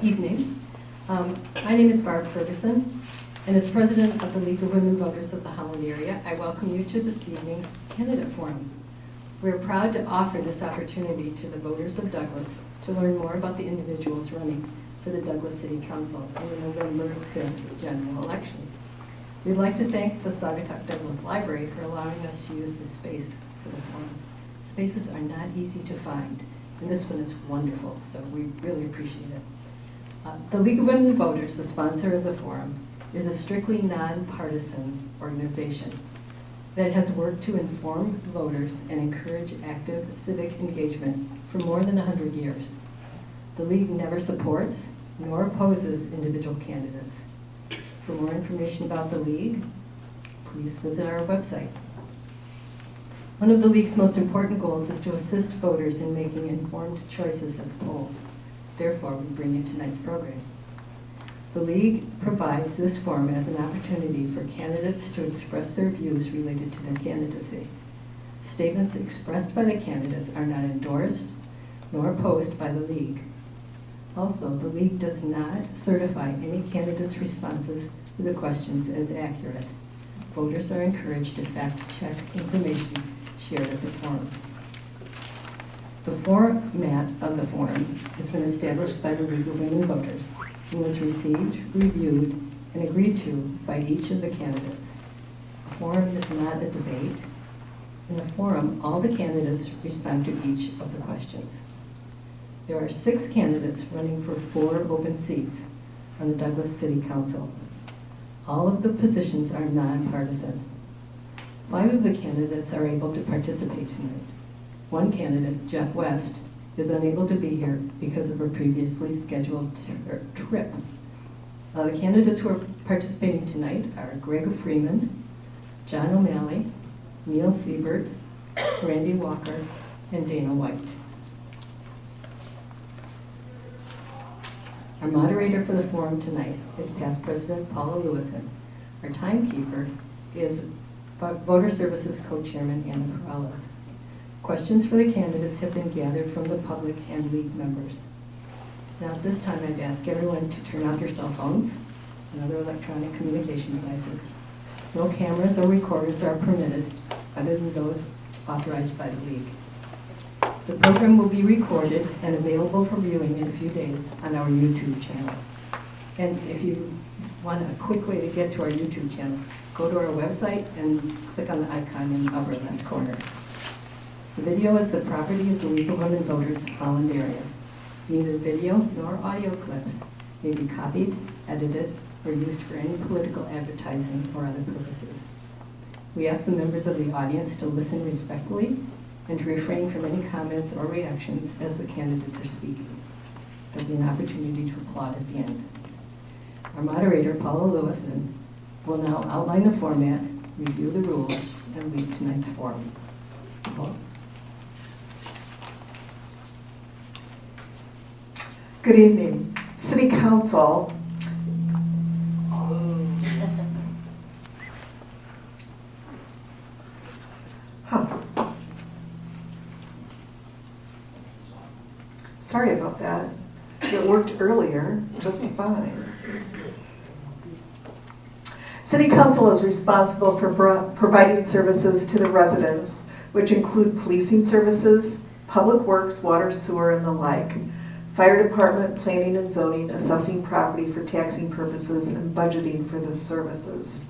evening. My name is Barb Ferguson, and as president of the League of Women Voters of the Holland area, I welcome you to this evening's candidate forum. We are proud to offer this opportunity to the voters of Douglas to learn more about the individuals running for the Douglas City Council in the November 5th general election. We'd like to thank the Saugatuck Douglas Library for allowing us to use this space for the forum. Spaces are not easy to find, and this one is wonderful, so we really appreciate it. The League of Women Voters, the sponsor of the forum, is a strictly nonpartisan organization that has worked to inform voters and encourage active civic engagement for more than 100 years. The League never supports nor opposes individual candidates. For more information about the League, please visit our website. One of the League's most important goals is to assist voters in making informed choices at the polls. Therefore, we bring you tonight's program. The League provides this forum as an opportunity for candidates to express their views related to their candidacy. Statements expressed by the candidates are not endorsed nor opposed by the League. Also, the League does not certify any candidate's responses to the questions as accurate. Voters are encouraged to fact-check information shared at the forum. The format of the forum has been established by the League of Women Voters and was received, reviewed, and agreed to by each of the candidates. A forum is not a debate. In a forum, all the candidates respond to each of the questions. There are 6 candidates running for 4 open seats on the Douglas City Council. All of the positions are nonpartisan. 5 of the candidates are able to participate tonight. One candidate, Jeff West, is unable to be here because of a previously scheduled trip. The candidates who are participating tonight are Greg Freeman, John O'Malley, Neal Seabert, Randy Walker, and Dana White. Our moderator for the forum tonight is past President Paula Lewison. Our timekeeper is Voter Services Co-Chairman Anna Corrales. Questions for the candidates have been gathered from the public and League members. Now at this time, I'd ask everyone to turn off your cell phones and other electronic communication devices. No cameras or recorders are permitted other than those authorized by the League. The program will be recorded and available for viewing in a few days on our YouTube channel. And if you want a quick way to get to our YouTube channel, go to our website and click on the icon in the upper left corner. The video is the property of the League of Women Voters Holland area. Neither video nor audio clips may be copied, edited, or used for any political advertising or other purposes. We ask the members of the audience to listen respectfully and to refrain from any comments or reactions as the candidates are speaking. There'll be an opportunity to applaud at the end. Our moderator, Paula Lewison, will now outline the format, review the rules, and lead tonight's forum. Paula? Good evening. City Council. Sorry about that. It worked earlier just fine. City Council is responsible for providing services to the residents, which include policing services, public works, water, sewer, and the like, fire department, planning and zoning, assessing property for taxing purposes, and budgeting for the services.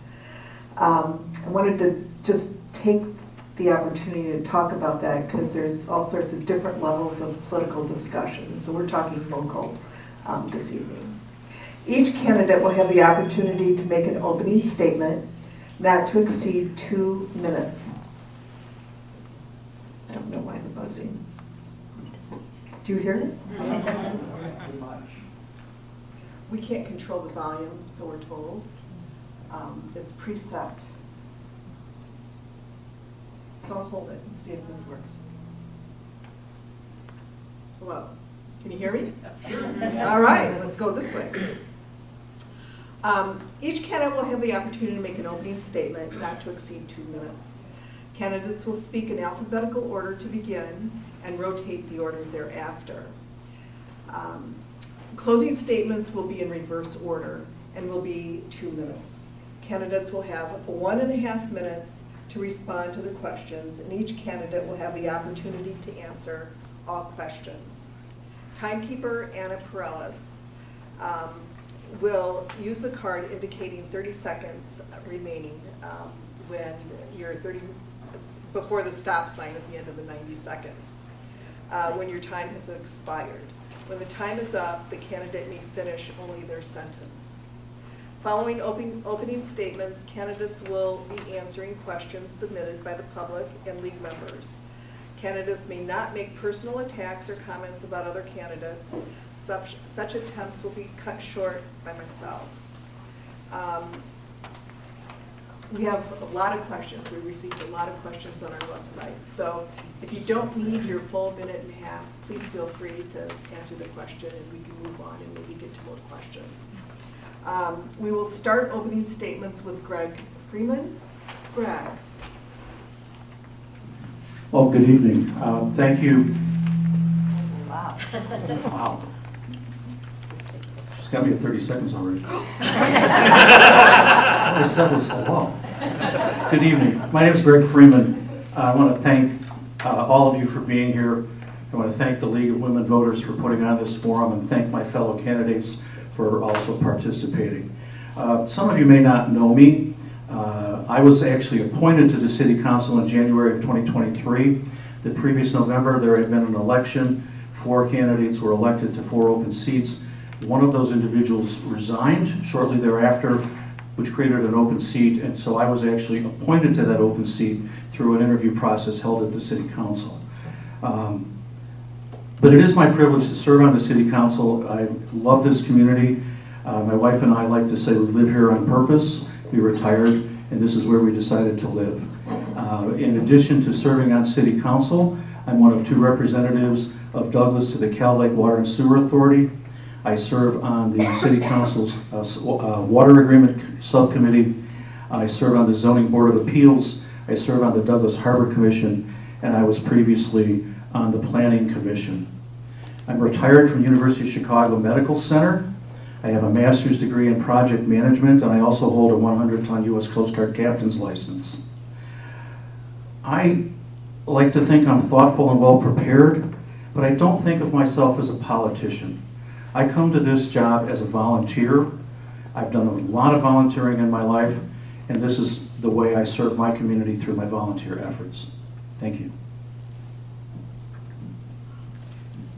I wanted to just take the opportunity to talk about that because there's all sorts of different levels of political discussion. So we're talking local this evening. Each candidate will have the opportunity to make an opening statement not to exceed 2 minutes. I don't know why the buzzing. Do you hear it? We can't control the volume, so we're told. It's preset. So I'll hold it and see if this works. Hello, can you hear me? All right, let's go this way. Each candidate will have the opportunity to make an opening statement not to exceed 2 minutes. Candidates will speak in alphabetical order to begin and rotate the order thereafter. Closing statements will be in reverse order and will be 2 minutes. Candidates will have 1.5 minutes to respond to the questions, and each candidate will have the opportunity to answer all questions. Timekeeper Anna Perellis will use the card indicating 30 seconds remaining when you're before the stop sign at the end of the 90 seconds, when your time has expired. When the time is up, the candidate may finish only their sentence. Following opening statements, candidates will be answering questions submitted by the public and league members. Candidates may not make personal attacks or comments about other candidates. Such attempts will be cut short by myself. We have a lot of questions. We received a lot of questions on our website. So if you don't need your full 1.5 minutes, please feel free to answer the question and we can move on and maybe get to more questions. We will start opening statements with Greg Freeman. Greg. Well, good evening. Thank you. Wow. Wow. She's got me at 30 seconds already. I said was hello. Good evening. My name is Greg Freeman. I want to thank all of you for being here. I want to thank the League of Women Voters for putting on this forum and thank my fellow candidates for also participating. Some of you may not know me. I was actually appointed to the City Council in January of 2023. The previous November, there had been an election. 4 candidates were elected to 4 open seats. One of those individuals resigned shortly thereafter, which created an open seat, and so I was actually appointed to that open seat through an interview process held at the City Council. But it is my privilege to serve on the City Council. I love this community. My wife and I like to say we live here on purpose. We retired, and this is where we decided to live. In addition to serving on City Council, I'm one of 2 representatives of Douglas to the Cal Lake Water and Sewer Authority. I serve on the City Council's Water Agreement Subcommittee. I serve on the Zoning Board of Appeals. I serve on the Douglas Harbor Commission, and I was previously on the Planning Commission. I'm retired from University of Chicago Medical Center. I have a master's degree in project management, and I also hold a 100-ton U.S. Coast Guard captain's license. I like to think I'm thoughtful and well prepared, but I don't think of myself as a politician. I come to this job as a volunteer. I've done a lot of volunteering in my life, and this is the way I serve my community through my volunteer efforts. Thank you.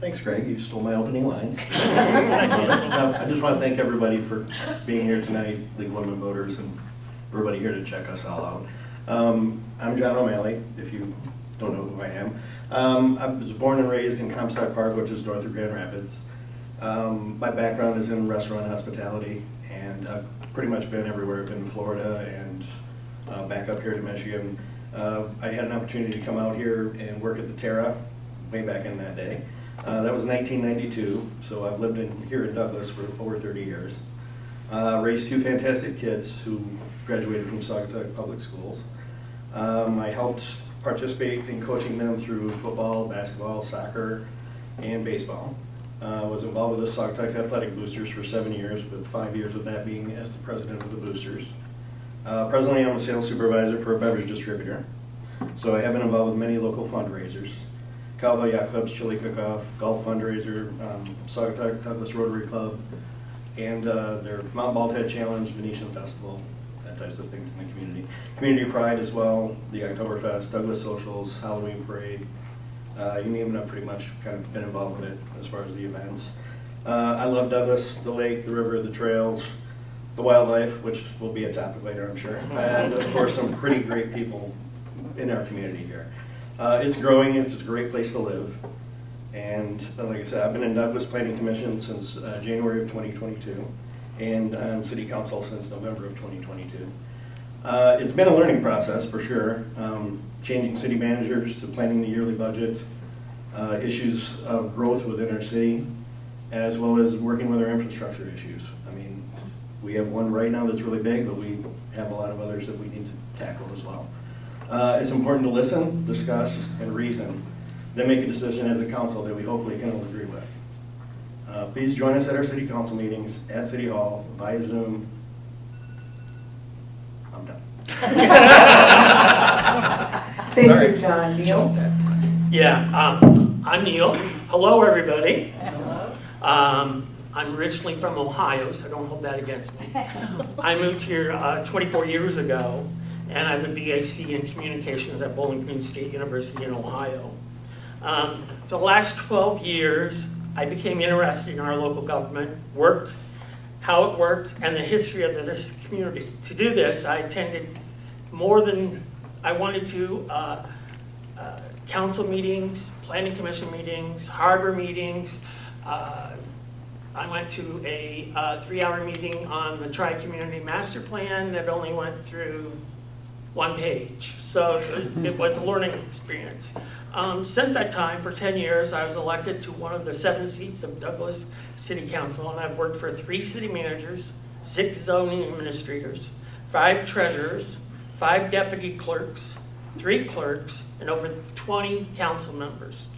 Thanks, Greg. You stole my opening lines. I just want to thank everybody for being here tonight, League of Women Voters, and everybody here to check us all out. I'm John O'Malley, if you don't know who I am. I was born and raised in Comstock Park, which is north of Grand Rapids. My background is in restaurant hospitality, and I've pretty much been everywhere. I've been to Florida and back up here to Michigan. I had an opportunity to come out here and work at the Terra way back in that day. That was 1992, so I've lived here in Douglas for over 30 years. Raised 2 fantastic kids who graduated from Saugatuck Public Schools. I helped participate in coaching them through football, basketball, soccer, and baseball. Was involved with the Saugatuck Athletic Boosters for 7 years, with 5 years of that being as the president of the Boosters. Presently, I'm a sales supervisor for a beverage distributor, so I have been involved with many local fundraisers. Cowboy Yacht Club's Chili Cook-Off, Golf Fundraiser, Saugatuck Douglas Rotary Club, and their Mount Baldhead Challenge, Venetian Festival, that types of things in the community. Community Pride as well, the Oktoberfest, Douglas Socials, Halloween Parade. You name it, I've pretty much kind of been involved with it as far as the events. I love Douglas, the lake, the river, the trails, the wildlife, which will be a topic later, I'm sure, and of course some pretty great people in our community here. It's growing, it's a great place to live, and like I said, I've been in Douglas Planning Commission since January of 2022, and on City Council since November of 2022. It's been a learning process for sure, changing city managers to planning the yearly budget, issues of growth within our city, as well as working with our infrastructure issues. I mean, we have one right now that's really big, but we have a lot of others that we need to tackle as well. It's important to listen, discuss, and reason, then make a decision as a council that we hopefully can all agree with. Please join us at our city council meetings at City Hall via Zoom. I'm done. Thank Sorry. you, John. Just Neal? that. Yeah, I'm Neal. Hello, everybody. Hello. I'm originally from Ohio, so don't hold that against me. I moved here 24 years ago, and I'm a BAc in communications at Bowling Green State University in Ohio. For the last 12 years, I became interested in our local government, how it worked, and the history of this community. To do this, I attended more than I wanted to council meetings, planning commission meetings, harbor meetings. I went to a 3-hour meeting on the Tri-Community Master Plan that only went through 1 page. So it was a learning experience. Since that time, for 10 years, I was elected to one of the 7 seats of Douglas City Council, and I've worked for 3 city managers, 6 zoning administrators, 5 treasurers, 5 deputy clerks, 3 clerks, and over 20 council members.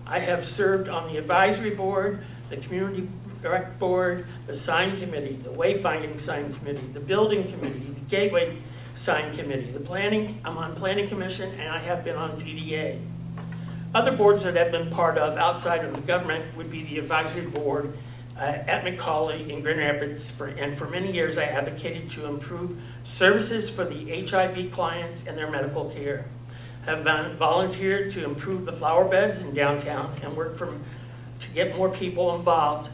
I have served on the advisory board, the community direct board, the sign committee, the wayfinding sign committee, the building committee, the gateway sign committee, I'm on planning commission, and I have been on DDA. Other boards that I've been part of outside of the government would be the advisory board at McCauley in Grand Rapids, and for many years I advocated to improve services for the HIV clients and their medical care. Have volunteered to improve the flower beds in downtown and work to get more people involved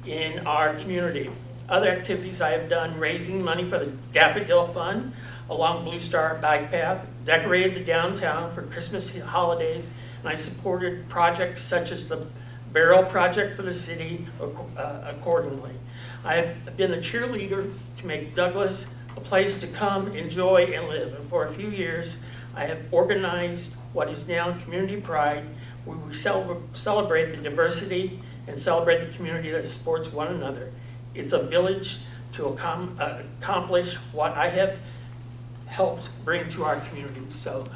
in our community. Other activities I have done: raising money for the Daffodil Fund along Blue Star Bike Path, decorated the downtown for Christmas holidays, and I supported projects such as the Barrel Project for the city accordingly. I've been a cheerleader to make Douglas a place to come, enjoy, and live. And for a few years, I have organized what is now Community Pride, where we celebrate the diversity and celebrate the community that supports one another. It's a village to accomplish what I have helped bring to our community. So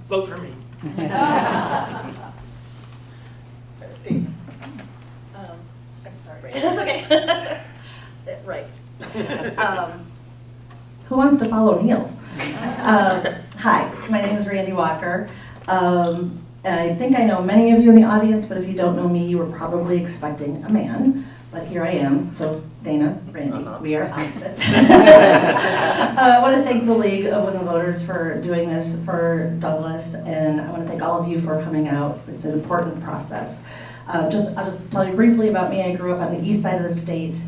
vote for me. I'm sorry. That's okay. Right. Who wants to follow Neal? Hi, my name is Randy Walker. I think I know many of you in the audience, but if you don't know me, you were probably expecting a man. But here I am. So Dana, Randy, we are opposites. I want to thank the League of Women Voters for doing this for Douglas, and I want to thank all of you for coming out. It's an important process. I'll just tell you briefly about me. I grew up on the east side of the state,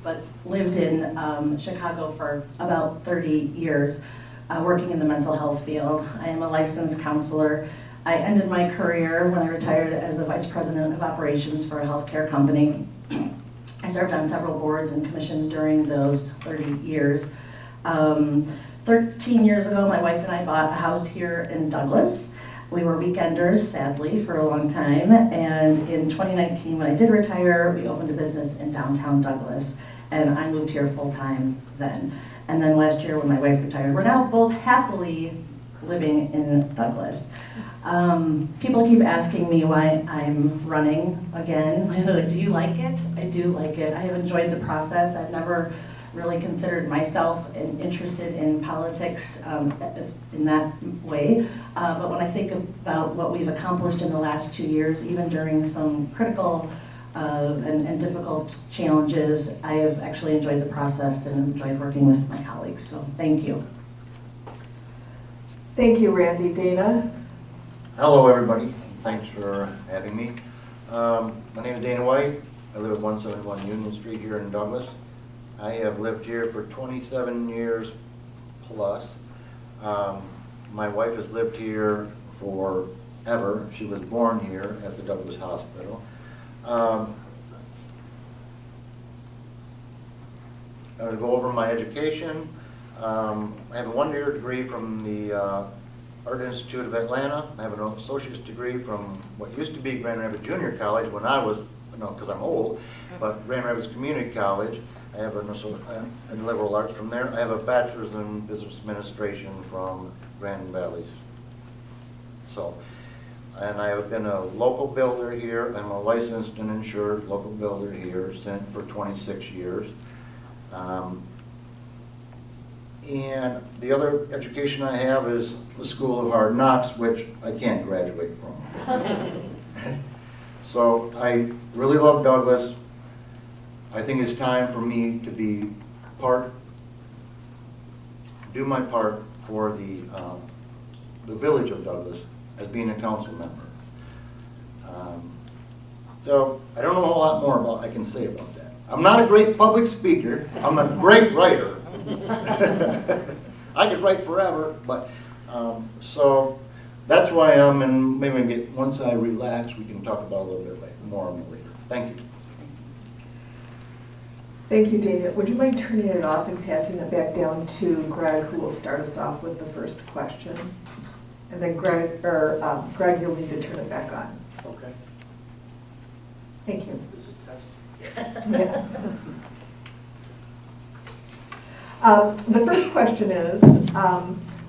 but lived in Chicago for about 30 years, working in the mental health field. I am a licensed counselor. I ended my career when I retired as a vice president of operations for a healthcare company. I served on several boards and commissions during those 30 years. 13 years ago, my wife and I bought a house here in Douglas. We were weekenders, sadly, for a long time. And in 2019, when I did retire, we opened a business in downtown Douglas. And I moved here full-time then. And then last year, when my wife retired, we're now both happily living in Douglas. People keep asking me why I'm running again. Do you like it? I do like it. I have enjoyed the process. I've never really considered myself interested in politics in that way. But when I think about what we've accomplished in the last 2 years, even during some critical and difficult challenges, I have actually enjoyed the process and enjoyed working with my colleagues. So thank you. Thank you, Randy. Dana? Hello, everybody. Thanks for having me. My name is Dana White. I live at 171 Union Street here in Douglas. I have lived here for 27 years plus. My wife has lived here forever. She was born here at the Douglas Hospital. I will go over my education. I have a 1-year degree from the Art Institute of Atlanta. I have an associate's degree from what used to be Grand Rapids Junior College when I was, because I'm old, but Grand Rapids Community College. I have in liberal arts from there. I have a bachelor's in business administration from Grand Valley. So and I've been a local builder here. I'm a licensed and insured local builder here for 26 years. And the other education I have is the School of Hard Knocks, which I can't graduate from. So I really love Douglas. I think it's time for me to do my part for the village of Douglas as being a council member. So I don't know a whole lot more I can say about that. I'm not a great public speaker. I'm a great writer. I could write forever, but so that's why I'm, and maybe once I relax, we can talk about a little bit more on it later. Thank you. Thank you, Dana. Would you mind turning it off and passing it back down to Greg, who will start us off with the first question? And then Greg, you'll need to turn it back on. Okay. Thank you. This is a test. Yeah. The first question is,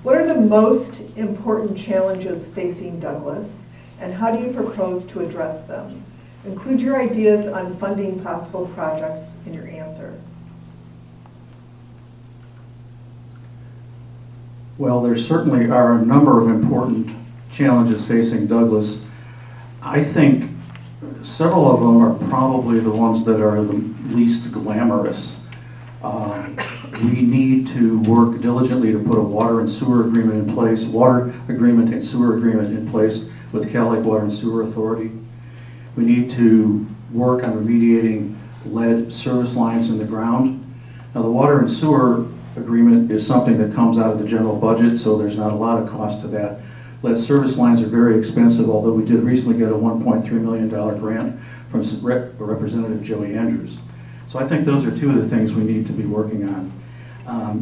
what are the most important challenges facing Douglas, and how do you propose to address them? Include your ideas on funding possible projects in your answer. Well, there certainly are a number of important challenges facing Douglas. I think several of them are probably the ones that are the least glamorous. We need to work diligently to put a water and sewer agreement in place, water agreement and sewer agreement in place with Cal Lake Water and Sewer Authority. We need to work on remediating lead service lines in the ground. Now, the water and sewer agreement is something that comes out of the general budget, so there's not a lot of cost to that. Lead service lines are very expensive, although we did recently get a $1.3 million grant from Representative Joey Andrews. So I think those are two of the things we need to be working on.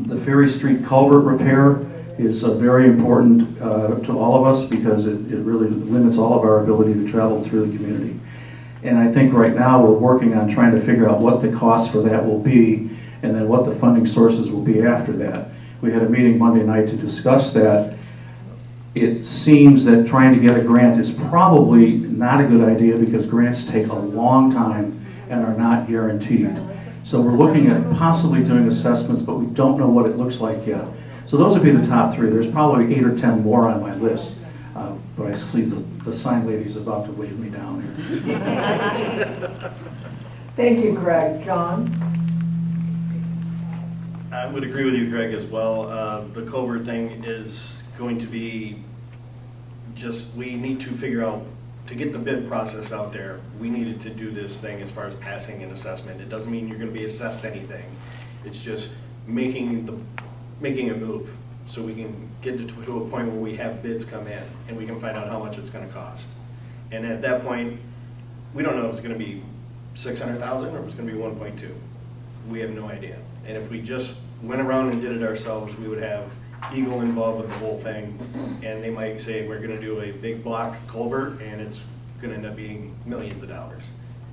The Ferry Street culvert repair is very important to all of us because it really limits all of our ability to travel through the community. And I think right now we're working on trying to figure out what the costs for that will be and then what the funding sources will be after that. We had a meeting Monday night to discuss that. It seems that trying to get a grant is probably not a good idea because grants take a long time and are not guaranteed. So we're looking at possibly doing assessments, but we don't know what it looks like yet. So those would be the top three. There's probably 8 or 10 more on my list, but I see the sign lady's about to wave me down here. Thank you, Greg. John? I would agree with you, Greg, as well. The culvert thing is going to be we need to figure out, to get the bid process out there, we needed to do this thing as far as passing an assessment. It doesn't mean you're going to be assessed anything. It's just making a move so we can get to a point where we have bids come in and we can find out how much it's going to cost. And at that point, we don't know if it's going to be $600,000 or if it's going to be 1.2. We have no idea. And if we just went around and did it ourselves, we would have Eagle involved with the whole thing, and they might say we're going to do a big block culvert, and it's going to end up being millions of dollars,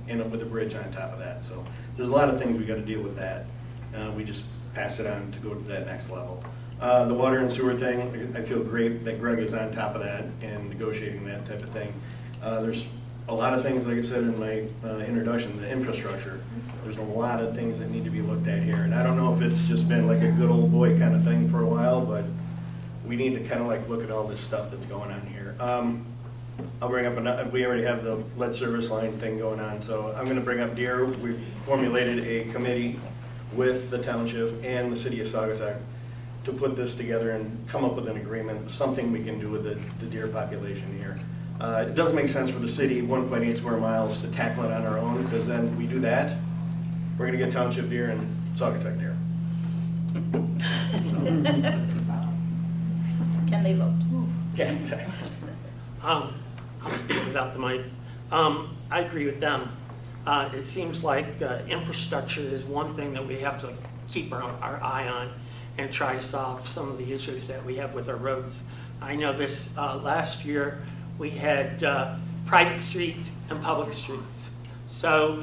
end up with a bridge on top of that. So there's a lot of things we got to deal with that. We just pass it on to go to that next level. The water and sewer thing, I feel great that Greg is on top of that and negotiating that type of thing. There's a lot of things, like I said in my introduction, the infrastructure. There's a lot of things that need to be looked at here. And I don't know if it's just been like a good old boy kind of thing for a while, but we need to kind of like look at all this stuff that's going on here. I'll bring up, we already have the lead service line thing going on, so I'm going to bring up Deer. We've formulated a committee with the township and the city of Saugatuck to put this together and come up with an agreement, something we can do with the deer population here. It doesn't make sense for the city, 1.8 square miles, to tackle it on our own, because then we do that, we're going to get township deer and Saugatuck deer. Can they vote? Yeah, exactly. I'll speak without the mic. I agree with them. It seems like infrastructure is one thing that we have to keep our eye on and try to solve some of the issues that we have with our roads. I know this last year we had private streets and public streets. So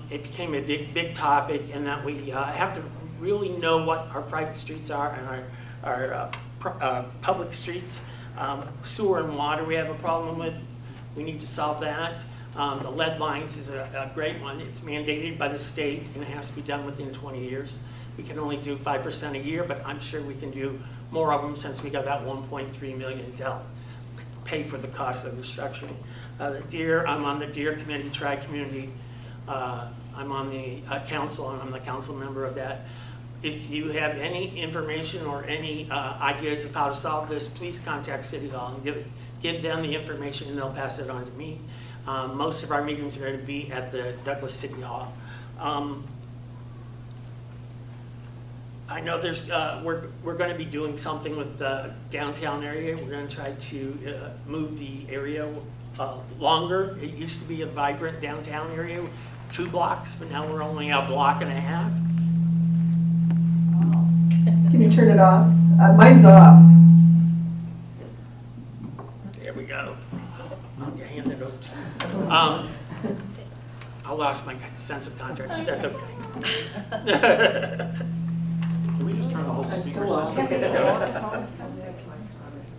it became a big topic, and that we have to really know what our private streets are and our public streets. Sewer and water we have a problem with. We need to solve that. The lead lines is a great one. It's mandated by the state and it has to be done within 20 years. We can only do 5% a year, but I'm sure we can do more of them since we got that 1.3 million to help pay for the cost of restructuring. The deer, I'm on the deer committee, tri-community. I'm on the council, and I'm the council member of that. If you have any information or any ideas of how to solve this, please contact City Hall and give them the information and they'll pass it on to me. Most of our meetings are going to be at the Douglas City Hall. I know there's, we're going to be doing something with the downtown area. We're going to try to move the area longer. It used to be a vibrant downtown area, 2 blocks, but now we're only a block and a half. Can you turn it off? Mine's off. There we go. I'll hand it over to you. I lost my sense of contract, but that's okay. Can we just turn the whole I'm speaker still off. system?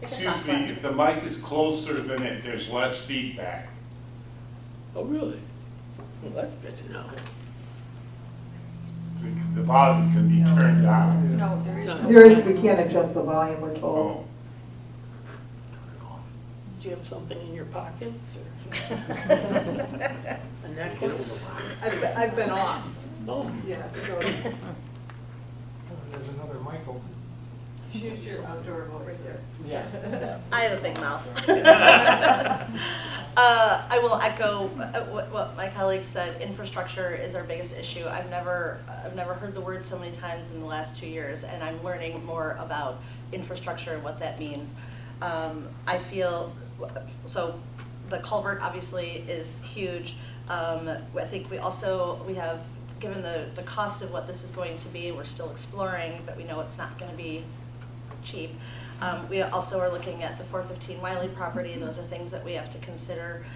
Excuse me, if the mic is closer than it, there's less feedback. Oh, really? Well, that's good to know. The volume can be turned down. No, there is no. There is, we can't adjust the volume, we're told. Oh, Do you have something in your pockets? Or? A necklace? I've been off, Oh, yes, so it's, there's another mic open. choose your outdoor vote right there. Yeah. I have a big mouth. I will echo what my colleague said. Infrastructure is our biggest issue. I've never heard the word so many times in the last 2 years, and I'm learning more about infrastructure and what that means. I feel, so the culvert obviously is huge. I think we have, given the cost of what this is going to be, we're still exploring, but we know it's not going to be cheap. We also are looking at the 415 Wiley property, and those are things that we have to consider.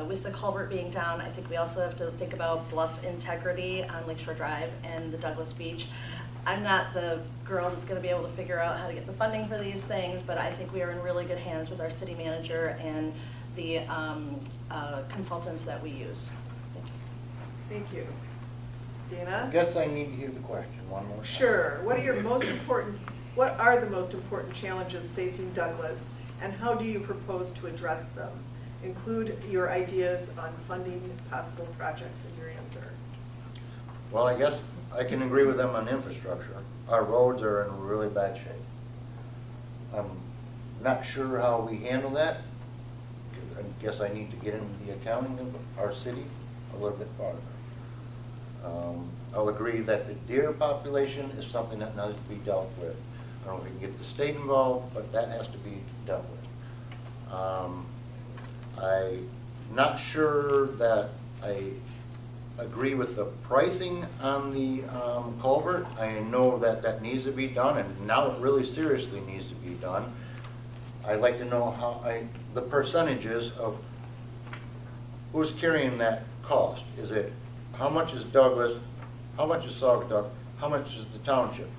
With the culvert being down, I think we also have to think about bluff integrity on Lakeshore Drive and the Douglas Beach. I'm not the girl that's going to be able to figure out how to get the funding for these things, but I think we are in really good hands with our city manager and the consultants that we use. Thank you. I Dana? guess I need to hear the question one more time. Sure. What are the most important challenges facing Douglas, and how do you propose to address them? Include your ideas on funding possible projects in your answer. Well, I guess I can agree with them on infrastructure. Our roads are in really bad shape. I'm not sure how we handle that. I guess I need to get into the accounting of our city a little bit farther. I'll agree that the deer population is something that needs to be dealt with. I don't know if we can get the state involved, but that has to be dealt with. I'm not sure that I agree with the pricing on the culvert. I know that that needs to be done, and now it really seriously needs to be done. I'd like to know the percentages of who's carrying that cost. Is it, how much is Douglas, how much is Saugatuck, how much is the township?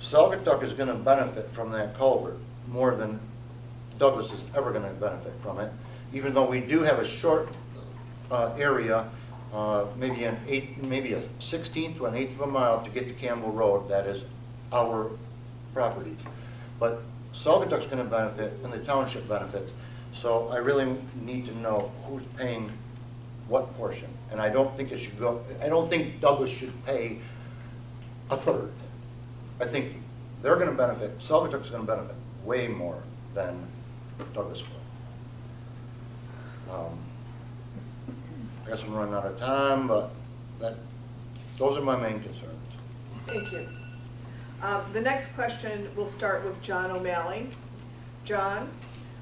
Saugatuck is going to benefit from that culvert more than Douglas is ever going to benefit from it, even though we do have a short area, maybe a 16th to an 1/8 of a mile to get to Campbell Road. That is our properties. But Saugatuck's going to benefit and the township benefits. So I really need to know who's paying what portion. And I don't think it should go, I don't think Douglas should pay 1/3. I think they're going to benefit, Saugatuck's going to benefit way more than Douglas will. I guess I'm running out of time, but those are my main concerns. Thank you. The next question will start with John O'Malley. John,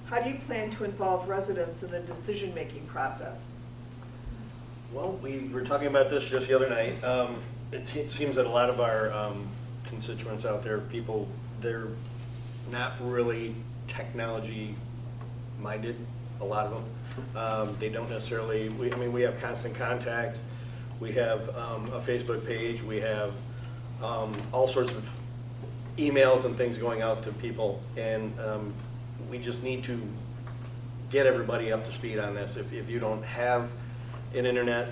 how do you plan to involve residents in the decision-making process? Well, we were talking about this just the other night. It seems that a lot of our constituents out there, people, they're not really technology minded, a lot of them. They don't necessarily, we have constant contact. We have a Facebook page. We have all sorts of emails and things going out to people. And we just need to get everybody up to speed on this. If you don't have an internet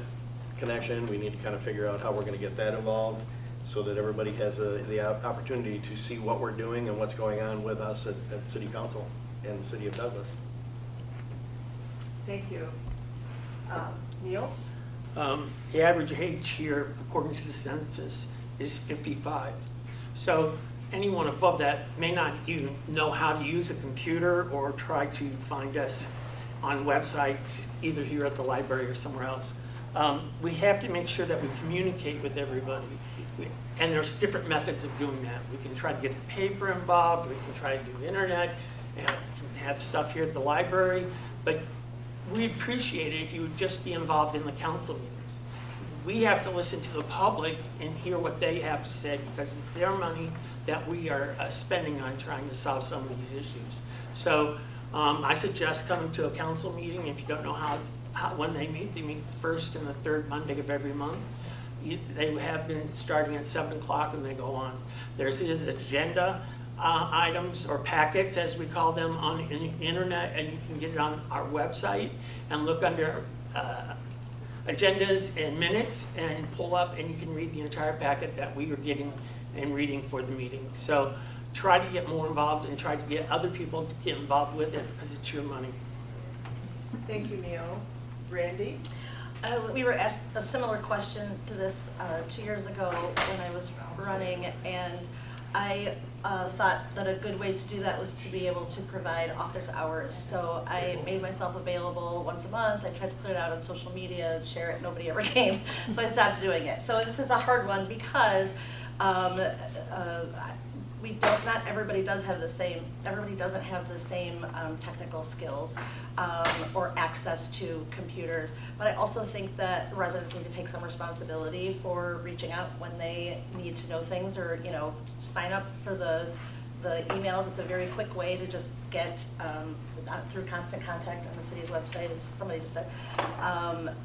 connection, we need to kind of figure out how we're going to get that involved so that everybody has the opportunity to see what we're doing and what's going on with us at City Council and the City of Douglas. Thank you. Neal? The average age here, according to the census, is 55. So anyone above that may not even know how to use a computer or try to find us on websites, either here at the library or somewhere else. We have to make sure that we communicate with everybody. And there's different methods of doing that. We can try to get the paper involved, we can try to do internet, and have stuff here at the library, but we'd appreciate it if you would just be involved in the council meetings. We have to listen to the public and hear what they have to say, because it's their money that we are spending on trying to solve some of these issues. So I suggest coming to a council meeting. If you don't know when they meet the first and the third Monday of every month. They have been starting at 7 o'clock and they go on. There's agenda items or packets, as we call them, on the internet, and you can get it on our website and look under agendas and minutes and pull up, and you can read the entire packet that we are getting and reading for the meeting. So try to get more involved and try to get other people to get involved with it, because it's your money. Thank you, Neal. Randy? We were asked a similar question to this 2 years ago when I was running, and I thought that a good way to do that was to be able to provide office hours. So I made myself available once a month. I tried to put it out on social media and share it. Nobody ever came, so I stopped doing it. So this is a hard one because not everybody does have the same, everybody doesn't have the same technical skills or access to computers. But I also think that residents need to take some responsibility for reaching out when they need to know things, or, you know, sign up for the emails. It's a very quick way to just get through constant contact on the city's website, as somebody just said.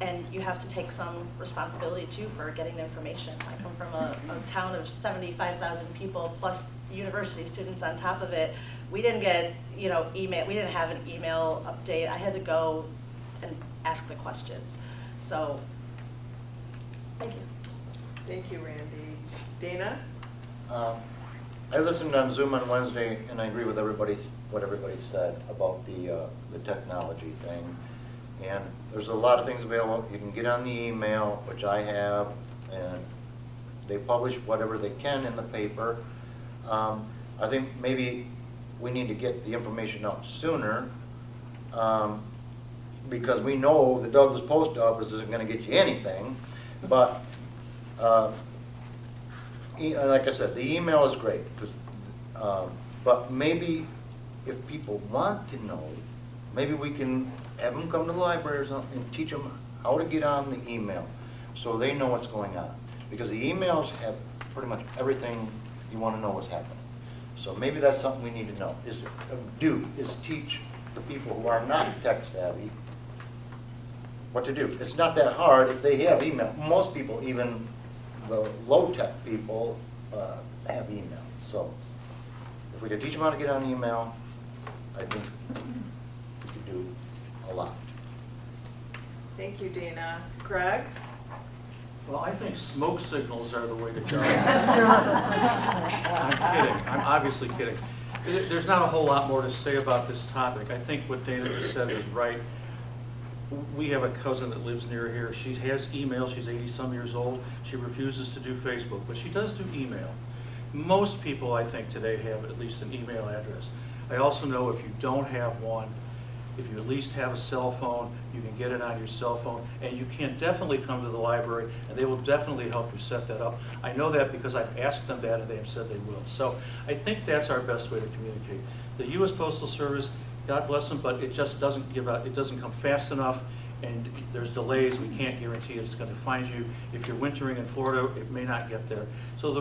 And you have to take some responsibility too for getting the information. I come from a town of 75,000 people plus university students on top of it. We didn't get, you know, email. We didn't have an email update. I had to go and ask the questions. So, thank you. Thank you, Randy. Dana? I listened on Zoom on Wednesday, and I agree with what everybody said about the technology thing. And there's a lot of things available. You can get on the email, which I have, and they publish whatever they can in the paper. I think maybe we need to get the information out sooner, because we know the Douglas Post Office isn't going to get you anything. But like I said, the email is great, but maybe if people want to know, maybe we can have them come to the library or something and teach them how to get on the email so they know what's going on. Because the emails have pretty much everything you want to know what's happening. So maybe that's something we need to know, is teach the people who are not tech savvy what to do. It's not that hard if they have email. Most people, even the low-tech people, have email. So if we could teach them how to get on email, I think we could do a lot. Thank you, Dana. Greg? Well, I think smoke signals are the way to go. I'm kidding. I'm obviously kidding. There's not a whole lot more to say about this topic. I think what Dana just said is right. We have a cousin that lives near here. She has email. She's 80-some years old. She refuses to do Facebook, but she does do email. Most people, I think, today have at least an email address. I also know if you don't have one, if you at least have a cell phone, you can get it on your cell phone, and you can definitely come to the library, and they will definitely help you set that up. I know that because I've asked them that, and they have said they will. So I think that's our best way to communicate. The U.S. Postal Service, God bless them, but it just doesn't give out. It doesn't come fast enough, and there's delays. We can't guarantee it's going to find you. If you're wintering in Florida, it may not get there. So the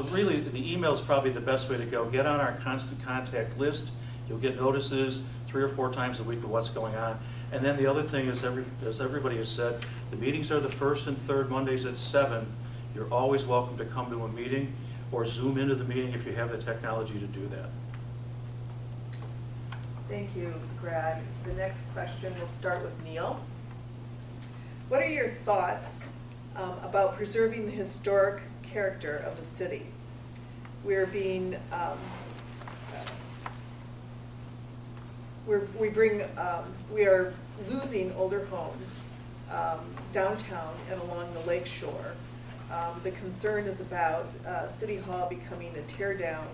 email is probably the best way to go. Get on our constant contact list. You'll get notices 3 or 4 times a week of what's going on. And then the other thing is, as everybody has said, the meetings are the first and third Mondays at 7. You're always welcome to come to a meeting or Zoom into the meeting if you have the technology to do that. Thank you, Greg. The next question will start with Neal. What are your thoughts about preserving the historic character of the city? We're being, we are losing older homes downtown and along the lake shore. The concern is about City Hall becoming a tear down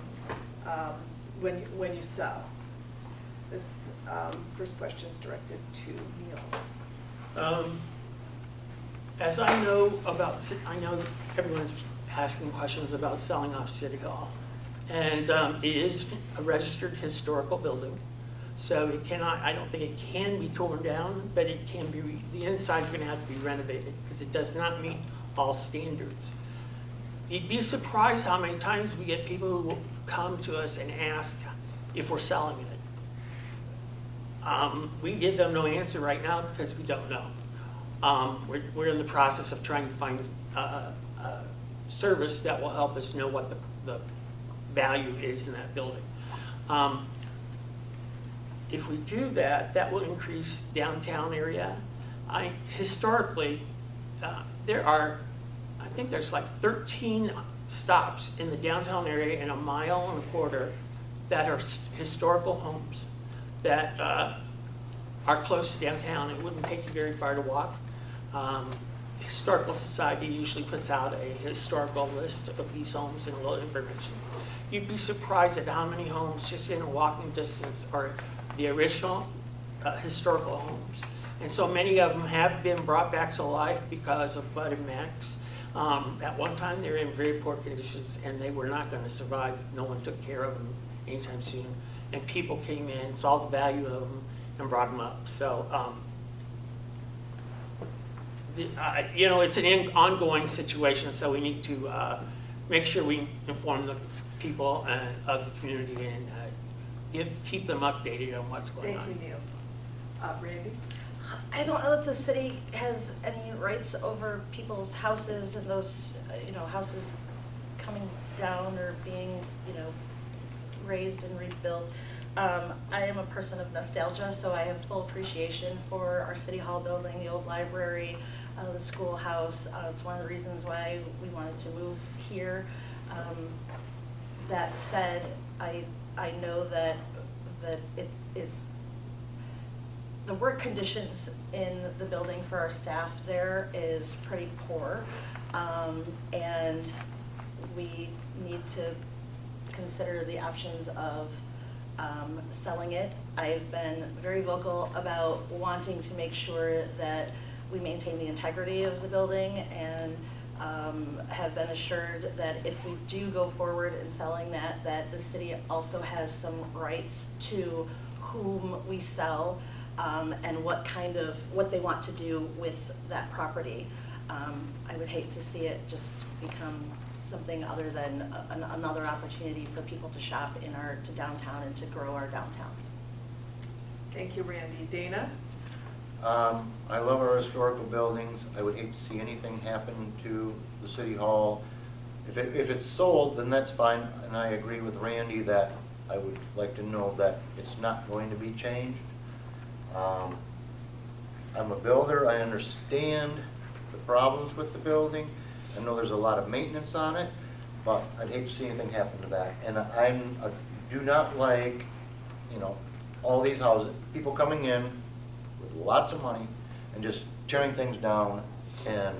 when you sell. This first question is directed to Neal. As I know about, I know everyone's asking questions about selling off City Hall. And it is a registered historical building. So it cannot, I don't think it can be torn down, but it can be, the inside's gonna have to be renovated because it does not meet all standards. You'd be surprised how many times we get people who will come to us and ask if we're selling it. We give them no answer right now because we don't know. We're in the process of trying to find a service that will help us know what the value is in that building. If we do that, that will increase downtown area. Historically, there are, I think there's like 13 stops in the downtown area in 1.25 miles that are historical homes that are close to downtown. It wouldn't take you very far to walk. Historical Society usually puts out a historical list of these homes and a little information. You'd be surprised at how many homes just in a walking distance are the original historical homes. And so many of them have been brought back to life because of Bud and Max. At one time, they were in very poor conditions and they were not going to survive. No one took care of them anytime soon. And people came in, saw the value of them, and brought them up. So, you know, it's an ongoing situation, so we need to make sure we inform the people of the community and keep them updated on what's going on. Thank you, Neal. Randy? I don't know that the city has any rights over people's houses and those, you know, houses coming down or being, you know, raised and rebuilt. I am a person of nostalgia, so I have full appreciation for our City Hall building, the old library, the schoolhouse. It's one of the reasons why we wanted to move here. That said, I know that it is, the work conditions in the building for our staff there is pretty poor, and we need to consider the options of selling it. I've been very vocal about wanting to make sure that we maintain the integrity of the building, and have been assured that if we do go forward in selling that the city also has some rights to whom we sell, and what they want to do with that property. I would hate to see it just become something other than another opportunity for people to shop to downtown and to grow our downtown. Thank you, Randy. Dana? I love our historical buildings. I would hate to see anything happen to the City Hall. If it's sold, then that's fine, and I agree with Randy that I would like to know that it's not going to be changed. I'm a builder. I understand the problems with the building. I know there's a lot of maintenance on it, but I'd hate to see anything happen to that. And I do not like, you know, all these houses, people coming in with lots of money and just tearing things down and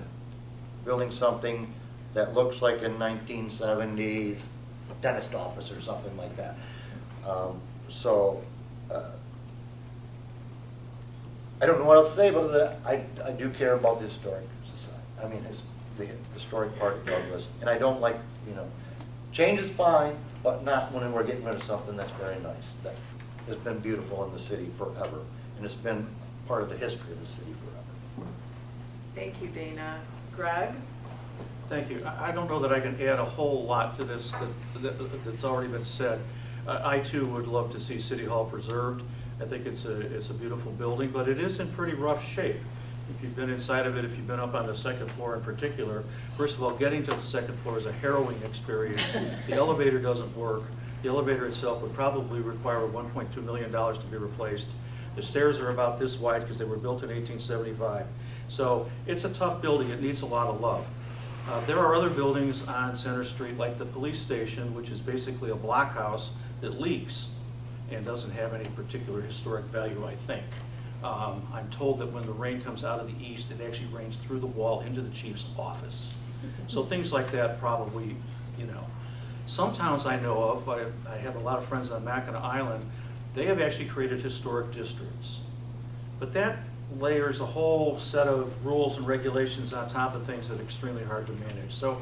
building something that looks like a 1970s dentist office or something like that. I don't know what else to say, but I do care about the historic society. I mean, the historic part of Douglas, and I don't like, you know, change is fine, but not when we're getting rid of something that's very nice, that has been beautiful in the city forever, and it's been part of the history of the city forever. Thank you, Dana. Greg? Thank you. I don't know that I can add a whole lot to this that's already been said. I too would love to see City Hall preserved. I think it's a beautiful building, but it is in pretty rough shape. If you've been inside of it, if you've been up on the second floor in particular, first of all, getting to the second floor is a harrowing experience. The elevator doesn't work. The elevator itself would probably require $1.2 million to be replaced. The stairs are about this wide because they were built in 1875. So it's a tough building. It needs a lot of love. There are other buildings on Center Street, like the police station, which is basically a blockhouse that leaks and doesn't have any particular historic value, I think. I'm told that when the rain comes out of the east, it actually rains through the wall into the chief's office. So things like that probably, you know. Some towns I know of, I have a lot of friends on Mackinac Island, they have actually created historic districts. But that layers a whole set of rules and regulations on top of things that are extremely hard to manage. So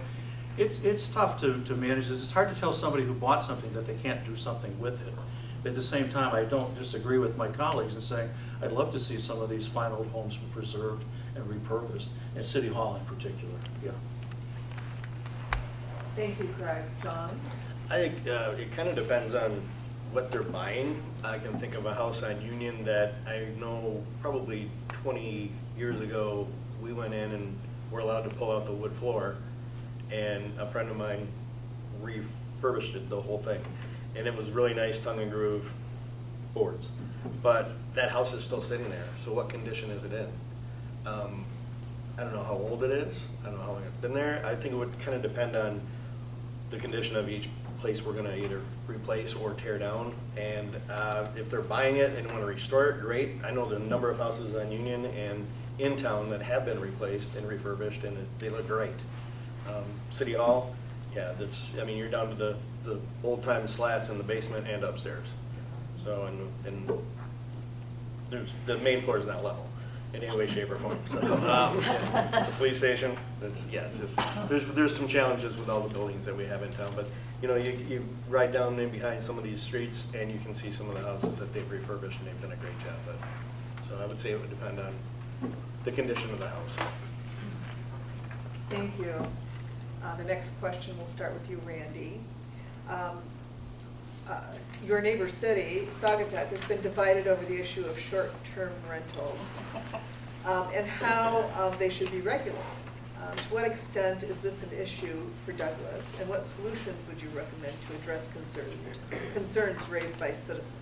it's tough to manage this. It's hard to tell somebody who bought something that they can't do something with it. At the same time, I don't disagree with my colleagues in saying I'd love to see some of these fine old homes preserved and repurposed, and City Hall in particular. Yeah. Thank you, Greg. John? I think it kind of depends on what they're buying. I can think of a house on Union that I know probably 20 years ago, we went in and were allowed to pull out the wood floor, and a friend of mine refurbished it, the whole thing. And it was really nice tongue and groove boards. But that house is still sitting there, so what condition is it in? I don't know how old it is. I don't know how long it's been there. I think it would kind of depend on the condition of each place we're gonna either replace or tear down. And if they're buying it and want to restore it, great. I know the number of houses on Union and in town that have been replaced and refurbished, and they look great. City Hall, yeah, I mean, you're down to the old time slats in the basement and upstairs. So, and the main floor is not level in any way, shape, or form. So, the police station, it's just, there's some challenges with all the buildings that we have in town, but you know, you ride down in behind some of these streets and you can see some of the houses that they've refurbished and they've done a great job. But so I would say it would depend on the condition of the house. Thank you. The next question will start with you, Randy. Your neighbor city, Saugatuck, has been divided over the issue of short-term rentals and how they should be regulated. To what extent is this an issue for Douglas, and what solutions would you recommend to address concerns raised by citizens?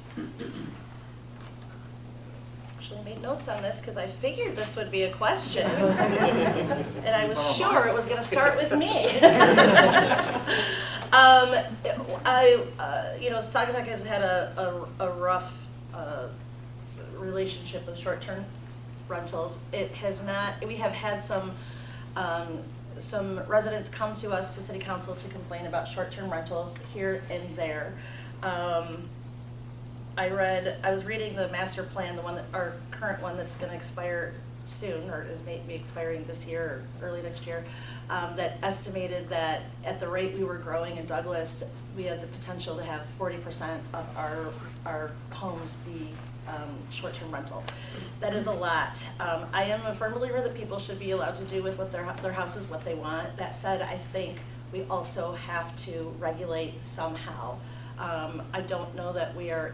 Actually made notes on this because I figured this would be a question. And I was sure it was going to start with me. Saugatuck has had a rough relationship with short-term rentals. It has not. We have had some residents come to us to City Council to complain about short-term rentals here and there. I was reading the master plan, the one that our current one that's going to expire soon, or is maybe expiring this year or early next year, that estimated that at the rate we were growing in Douglas, we had the potential to have 40% of our homes be short-term rental. That is a lot. I am a firm believer that people should be allowed to do with what their houses what they want. That said, I think we also have to regulate somehow. I don't know that we are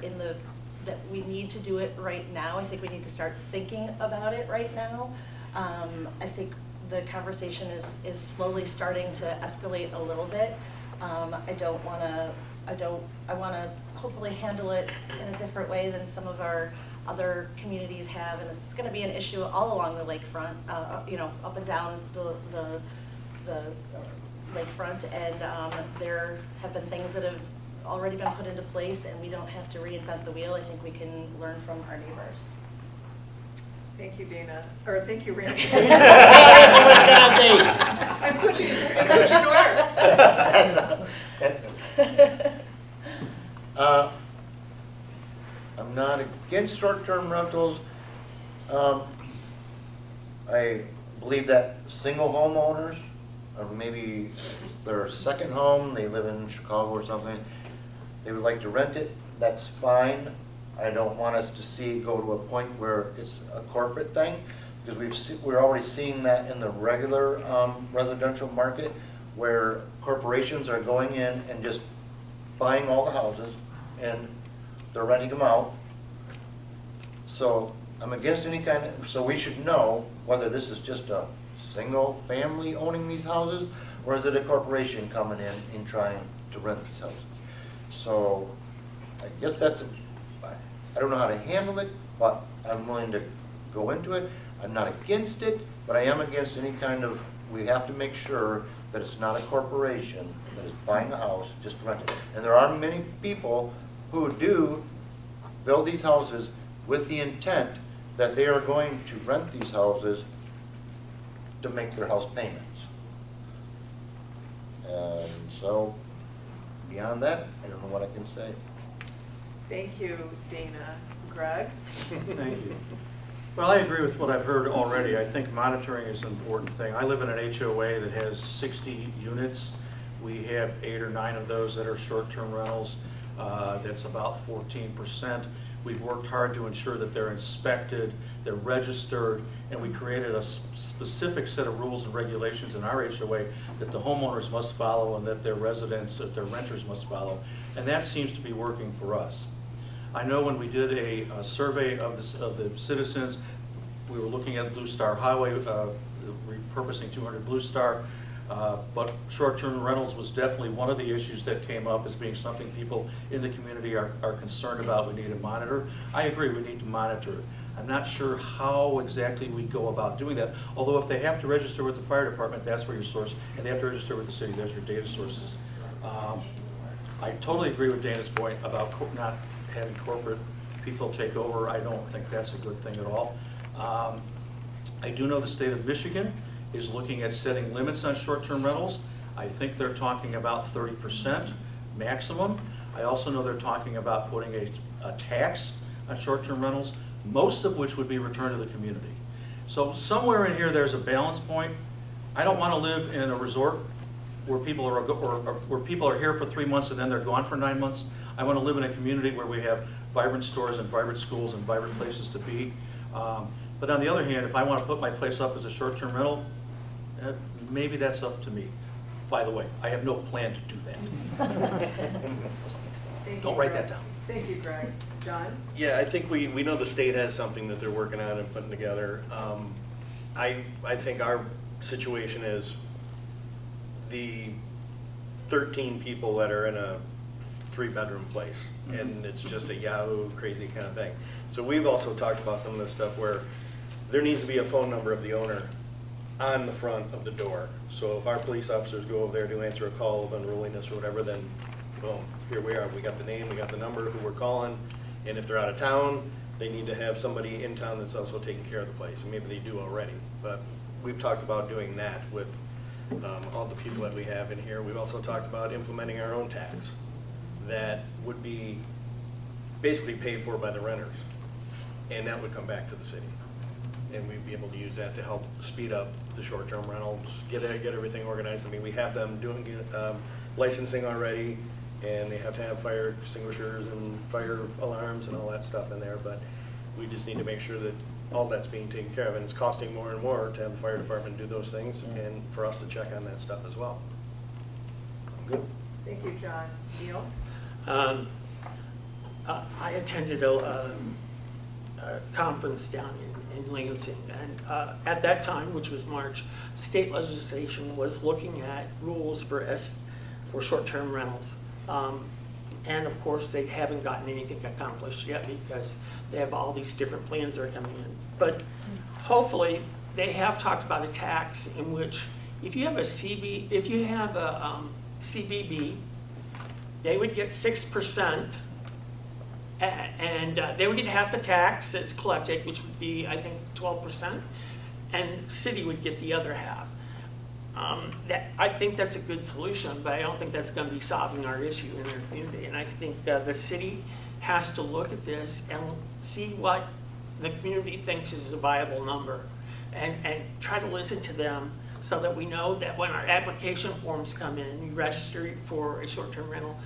that we need to do it right now. I think we need to start thinking about it right now. I think the conversation is slowly starting to escalate a little bit. I want to hopefully handle it in a different way than some of our other communities have, and it's going to be an issue all along the lakefront, up and down the lakefront, and there have been things that have already been put into place, and we don't have to reinvent the wheel. I think we can learn from our neighbors. Thank you, Dana. Or thank you, Randy. I'm switching order. I'm not against short-term rentals. I believe that single homeowners, or maybe their second home, they live in Chicago or something, they would like to rent it, that's fine. I don't want us to see it go to a point where it's a corporate thing, because we're already seeing that in the regular residential market, where corporations are going in and just buying all the houses and they're renting them out. So I'm against any kind of, so we should know whether this is just a single family owning these houses, or is it a corporation coming in and trying to rent these houses. So I guess I don't know how to handle it, but I'm willing to go into it. I'm not against it, but I am against any kind of, we have to make sure that it's not a corporation that is buying a house just to rent it. And there are many people who do build these houses with the intent that they are going to rent these houses to make their house payments. And so, beyond that, I don't know what I can say. Thank you, Dana. Greg? Thank you. Well, I agree with what I've heard already. I think monitoring is an important thing. I live in an HOA that has 60 units. We have 8 or 9 of those that are short-term rentals. That's about 14%. We've worked hard to ensure that they're inspected, they're registered, and we created a specific set of rules and regulations in our HOA that the homeowners must follow and that their residents, that their renters must follow. And that seems to be working for us. I know when we did a survey of the citizens, we were looking at Blue Star Highway, repurposing 200 Blue Star, but short-term rentals was definitely one of the issues that came up as being something people in the community are concerned about. We need to monitor. I agree, we need to monitor it. I'm not sure how exactly we go about doing that, although if they have to register with the fire department, that's where your source, and they have to register with the city, there's your data sources. I totally agree with Dana's point about not having corporate people take over. I don't think that's a good thing at all. I do know the state of Michigan is looking at setting limits on short-term rentals. I think they're talking about 30% maximum. I also know they're talking about putting a tax on short-term rentals, most of which would be returned to the community. So somewhere in here there's a balance point. I don't want to live in a resort where people are here for 3 months and then they're gone for 9 months. I want to live in a community where we have vibrant stores and vibrant schools and vibrant places to be. But on the other hand, if I want to put my place up as a short-term rental, maybe that's up to me. By the way, I have no plan to do that. Don't write that down. Thank you, Greg. John? Yeah, I think we know the state has something that they're working on and putting together. I think our situation is the 13 people that are in a 3-bedroom place, and it's just a Yahoo crazy kind of thing. So we've also talked about some of this stuff where there needs to be a phone number of the owner on the front of the door. So if our police officers go over there to answer a call of unruliness or whatever, then boom, here we are. We got the name, we got the number, who we're calling, and if they're out of town, they need to have somebody in town that's also taking care of the place, and maybe they do already. But we've talked about doing that with all the people that we have in here. We've also talked about implementing our own tax that would be basically paid for by the renters, and that would come back to the city. And we'd be able to use that to help speed up the short-term rentals, get everything organized. I mean, we have them doing licensing already, and they have to have fire extinguishers and fire alarms and all that stuff in there, but we just need to make sure that all that's being taken care of, and it's costing more and more to have the fire department do those things, and for us to check on that stuff as well. Good. Thank you, John. Neal? I attended a conference down in Lansing, and at that time, which was March, state legislation was looking at rules for short-term rentals. And of course, they haven't gotten anything accomplished yet because they have all these different plans that are coming in. But hopefully, they have talked about a tax in which if you have a CBB, they would get 6%, and they would get half the tax that's collected, which would be, I think, 12%, and city would get the other half. I think that's a good solution, but I don't think that's going to be solving our issue in our community. And I think the city has to look at this and see what the community thinks is a viable number, and try to listen to them so that we know that when our application forms come in, you register for a short-term rental,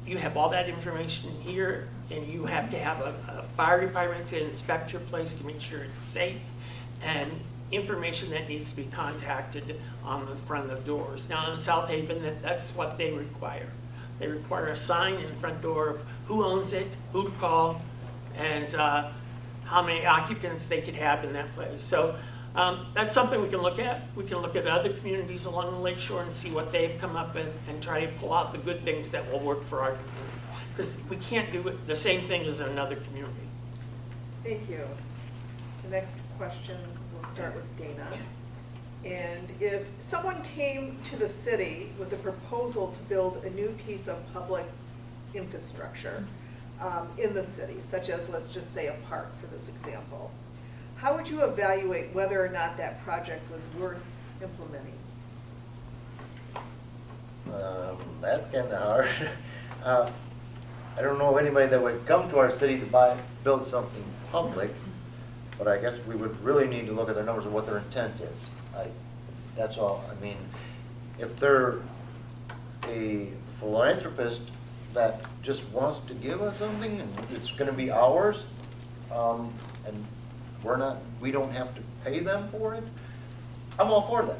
you have all that information here, and you have to have a fire department to inspect your place to make sure it's safe, and information that needs to be contacted on the front of the doors. Now in South Haven, that's what they require. They require a sign in the front door of who owns it, who to call, and how many occupants they could have in that place. So that's something we can look at. We can look at other communities along the lakeshore and see what they've come up with and try to pull out the good things that will work for our community. because we can't do the same thing as in another community. Thank you. The next question, we'll start with Dana. And if someone came to the city with a proposal to build a new piece of public infrastructure in the city, such as, let's just say, a park for this example, how would you evaluate whether or not that project was worth implementing? That's kind of hard. I don't know of anybody that would come to our city to build something public, but I guess we would really need to look at their numbers of what their intent is. That's all. I mean, if they're a philanthropist that just wants to give us something and it's going to be ours, and we don't have to pay them for it, I'm all for that.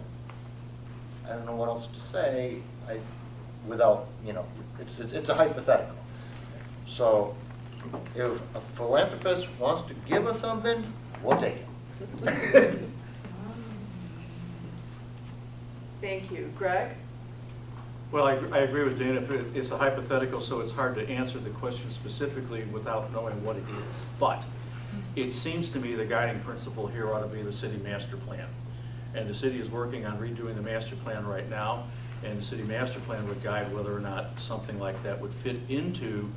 I don't know what else to say without, it's a hypothetical. So if a philanthropist wants to give us something, we'll take it. Thank you. Greg? Well, I agree with Dana. It's a hypothetical, so it's hard to answer the question specifically without knowing what it is. But it seems to me the guiding principle here ought to be the city master plan. And the city is working on redoing the master plan right now, and the city master plan would guide whether or not something like that would fit into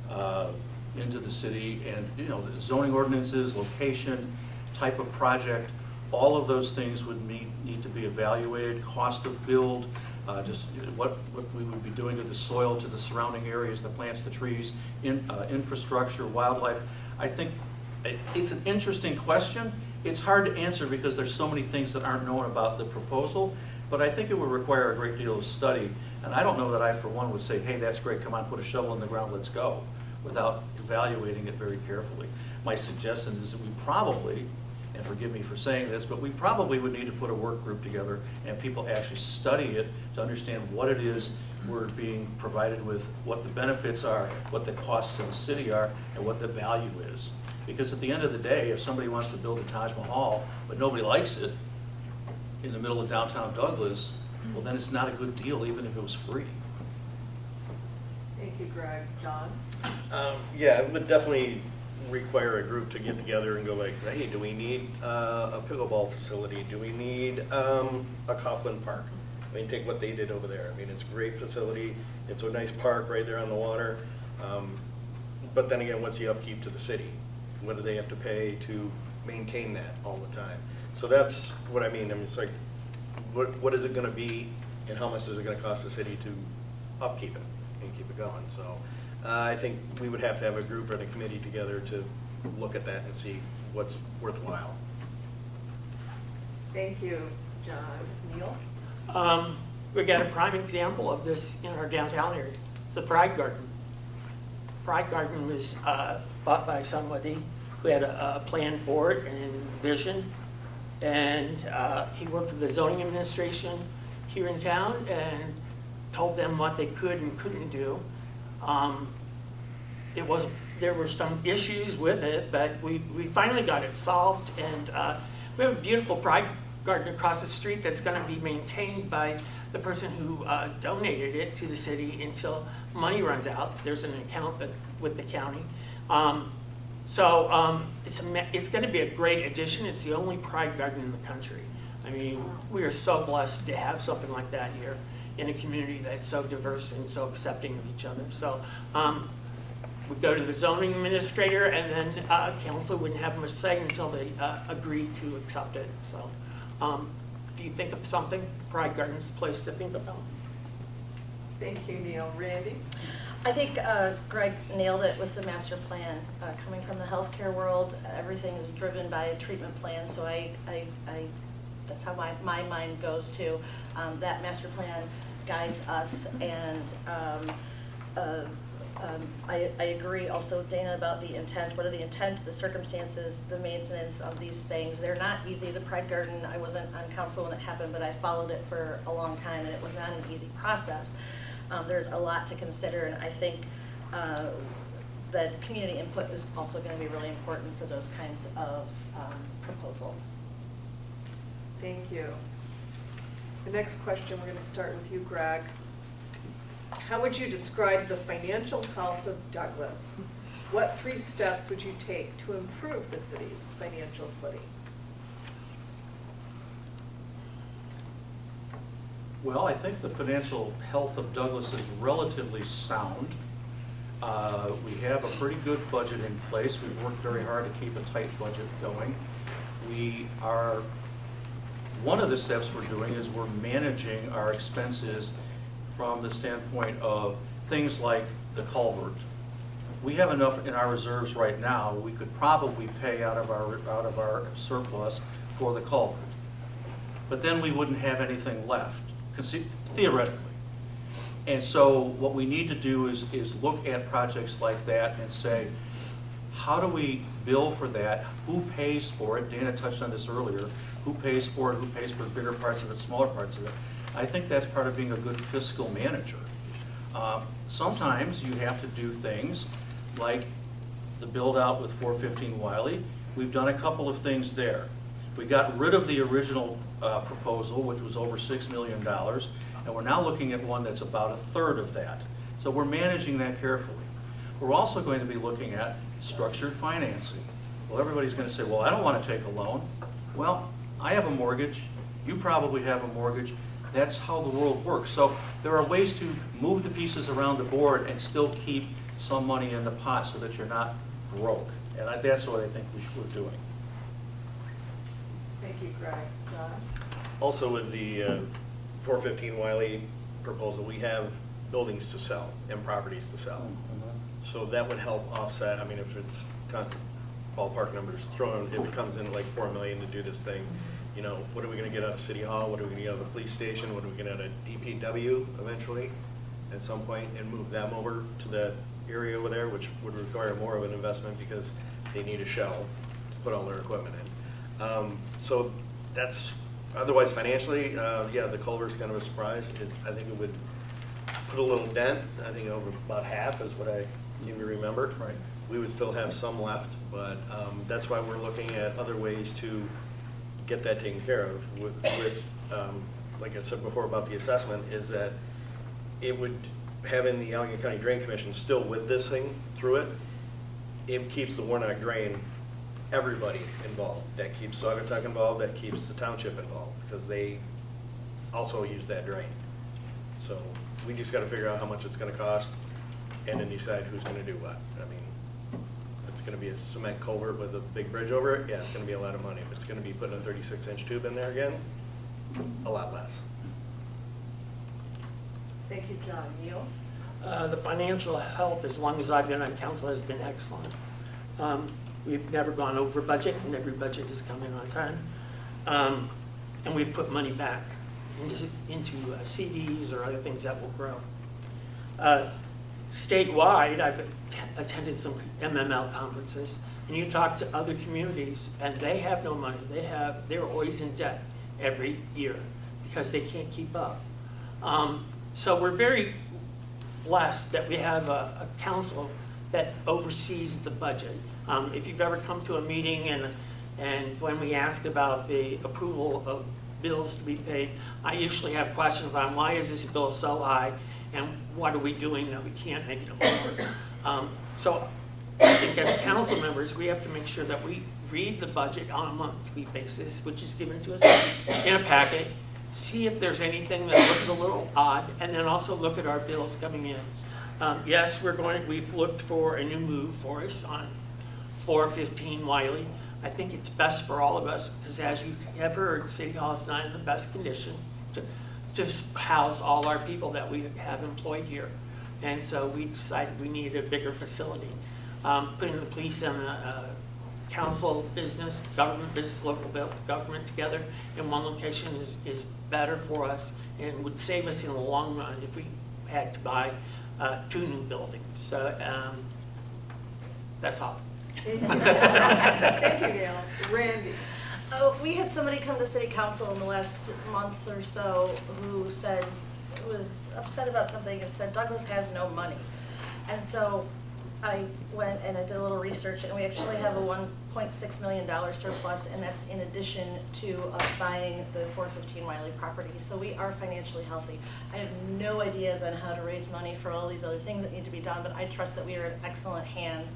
the city, and the zoning ordinances, location, type of project, all of those things would need to be evaluated, cost of build, just what we would be doing to the soil, to the surrounding areas, the plants, the trees, infrastructure, wildlife. I think it's an interesting question. It's hard to answer because there's so many things that aren't known about the proposal, but I think it would require a great deal of study. And I don't know that I, for one, would say, hey, that's great, come on, put a shovel in the ground, let's go, without evaluating it very carefully. My suggestion is that we probably, and forgive me for saying this, but we probably would need to put a work group together and people actually study it to understand what it is we're being provided with, what the benefits are, what the costs of the city are, and what the value is. Because at the end of the day, if somebody wants to build a Taj Mahal, but nobody likes it in the middle of downtown Douglas, well, then it's not a good deal, even if it was free. Thank you, Greg. John? Yeah, it would definitely require a group to get together and go like, hey, do we need a pickleball facility? Do we need a Coughlin Park? I mean, take what they did over there. I mean, it's a great facility. It's a nice park right there on the water. But then again, what's the upkeep to the city? What do they have to pay to maintain that all the time? So that's what I mean. I mean, it's like, what is it going to be, and how much is it going to cost the city to upkeep it and keep it going? So I think we would have to have a group and a committee together to look at that and see what's worthwhile. Thank you, John. Neal? We got a prime example of this in our downtown area. It's the Pride Garden. Pride Garden was bought by somebody who had a plan for it and vision, and he worked with the zoning administration here in town and told them what they could and couldn't do. There were some issues with it, but we finally got it solved, and we have a beautiful Pride Garden across the street that's going to be maintained by the person who donated it to the city until money runs out. There's an account with the county. It's going to be a great addition. It's the only Pride Garden in the country. I mean, we are so blessed to have something like that here in a community that's so diverse and so accepting of each other. So we go to the zoning administrator, and then council wouldn't have much say until they agreed to accept it. So if you think of something, Pride Garden's the place to think about. Thank you, Neal. Randy? I think Greg nailed it with the master plan. Coming from the healthcare world, everything is driven by a treatment plan, so that's how my mind goes to. That master plan guides us, and I agree also, Dana, about the intent. What are the intent, the circumstances, the maintenance of these things? They're not easy. The Pride Garden, I wasn't on council when it happened, but I followed it for a long time, and it was not an easy process. There's a lot to consider, and I think that community input is also going to be really important for those kinds of proposals. Thank you. The next question, we're going to start with you, Greg. How would you describe the financial health of Douglas? What 3 steps would you take to improve the city's financial footing? Well, I think the financial health of Douglas is relatively sound. We have a pretty good budget in place. We've worked very hard to keep a tight budget going. One of the steps we're doing is we're managing our expenses from the standpoint of things like the culvert. We have enough in our reserves right now, we could probably pay out of our surplus for the culvert. But then we wouldn't have anything left, theoretically. And so what we need to do is look at projects like that and say, how do we bill for that? Who pays for it? Dana touched on this earlier. Who pays for it? Who pays for bigger parts of it, smaller parts of it? I think that's part of being a good fiscal manager. Sometimes you have to do things like the build out with 415 Wiley. We've done a couple of things there. We got rid of the original proposal, which was over $6 million, and we're now looking at one that's about 1/3 of that. So we're managing that carefully. We're also going to be looking at structured financing. Well, everybody's going to say, well, I don't want to take a loan. Well, I have a mortgage. You probably have a mortgage. That's how the world works. So there are ways to move the pieces around the board and still keep some money in the pot so that you're not broke. And that's what I think we're doing. Thank you, Greg. John? Also with the 415 Wiley proposal, we have buildings to sell and properties to sell. So that would help offset, I mean, if it's ballpark numbers thrown, if it comes in like $4 million to do this thing, you know, what are we going to get out of City Hall? What are we going to get out of the police station? What are we going to get out of DPW eventually at some point, and move them over to that area over there, which would require more of an investment because they need a shell to put all their equipment in. So that's, otherwise financially, yeah, the culvert's kind of a surprise. I think it would put a little dent. I think over about half is what I seem to remember. Right. We would still have some left, but that's why we're looking at other ways to get that taken care of. With like I said before about the assessment, is that it would, having the Allegheny County Drain Commission still with this thing through it, it keeps the Warnock Drain, everybody involved. That keeps Saugatuck involved, that keeps the township involved, because they also use that drain. So we just gotta figure out how much it's gonna cost and then decide who's gonna do what. I mean, if it's gonna be a cement culvert with a big bridge over it, yeah, it's gonna be a lot of money. If it's gonna be putting a 36-inch tube in there again, a lot less. Thank you, John. Neal? The financial health, as long as I've been on council, has been excellent. We've never gone over budget, and every budget has come in on time. And we've put money back into CDs or other things that will grow. Statewide, I've attended some MML conferences, and you talk to other communities, and they have no money. They're always in debt every year because they can't keep up. So we're very blessed that we have a council that oversees the budget. If you've ever come to a meeting and when we ask about the approval of bills to be paid, I usually have questions on why is this bill so high and what are we doing that we can't make it lower. So I think as council members, we have to make sure that we read the budget on a monthly basis, which is given to us in a packet, see if there's anything that looks a little odd, and then also look at our bills coming in. Yes, we've looked for a new move for us on 415 Wiley. I think it's best for all of us because, as you have heard, City Hall is not in the best condition to house all our people that we have employed here. And so we decided we needed a bigger facility. Putting the police and the council business, government business, local government together in one location is better for us and would save us in the long run if we had to buy 2 new buildings. So that's all. Thank you, Neal. Randy? We had somebody come to city council in the last month or so who said, was upset about something and said Douglas has no money. And so I went and I did a little research, and we actually have a $2.6 million surplus, and that's in addition to us buying the 415 Wiley property. So we are financially healthy. I have no ideas on how to raise money for all these other things that need to be done, but I trust that we are in excellent hands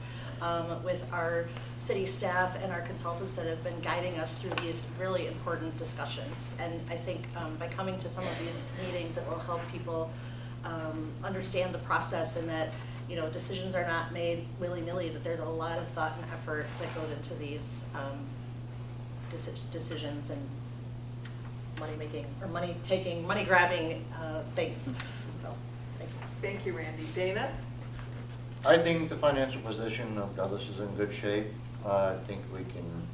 with our city staff and our consultants that have been guiding us through these really important discussions. And I think by coming to some of these meetings, it will help people understand the process, and that decisions are not made willy-nilly, that there's a lot of thought and effort that goes into these decisions and money-making or money-taking, money-grabbing things. So, thank you. Thank you, Randy. Dana? I think the financial position of Douglas is in good shape. I think we can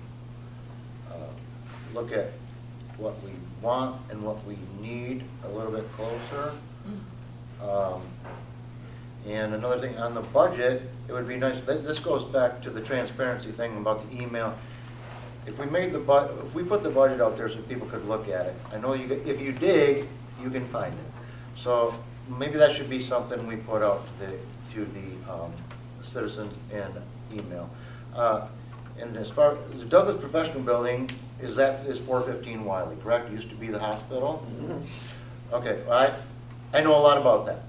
look at what we want and what we need a little bit closer. And another thing on the budget, it would be nice, this goes back to the transparency thing about the email. If we put the budget out there so people could look at it, I know if you dig, you can find it. So maybe that should be something we put out to the citizens in email. And as far as the Douglas Professional Building, is 415 Wiley, correct? It used to be the hospital? Mm-hmm. Okay, well, I know a lot about that.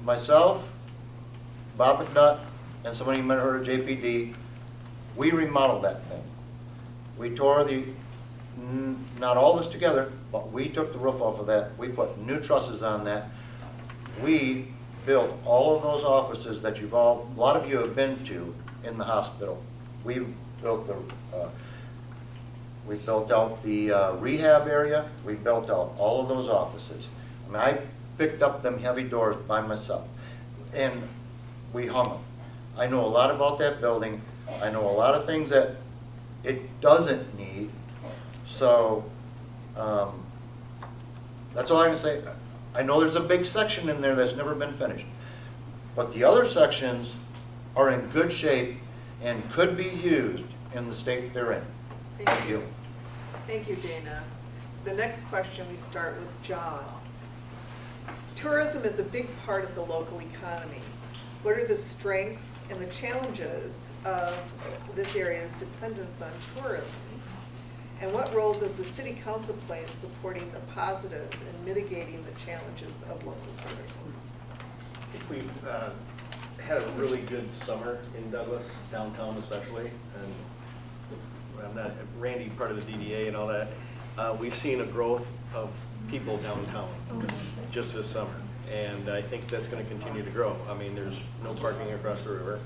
Myself, Bob McNutt, and somebody you might have heard of JPD, we remodeled that thing. We tore not all this together, but we took the roof off of that. We put new trusses on that. We built all of those offices that a lot of you have been to in the hospital. We built out the rehab area. We built out all of those offices. I mean, I picked up them heavy doors by myself, and we hung them. I know a lot about that building. I know a lot of things that it doesn't need. So that's all I can say. I know there's a big section in there that's never been finished, but the other sections are in good shape and could be used in the state they're in. Thank you. Thank you, Dana. The next question, we start with John. Tourism is a big part of the local economy. What are the strengths and the challenges of this area's dependence on tourism? And what role does the city council play in supporting the positives and mitigating the challenges of local tourism? I think we've had a really good summer in Douglas, downtown especially, and I'm not, Randy, part of the DDA and all that. We've seen a growth of people downtown just this summer, and I think that's going to continue to grow. I mean, there's no parking across the river,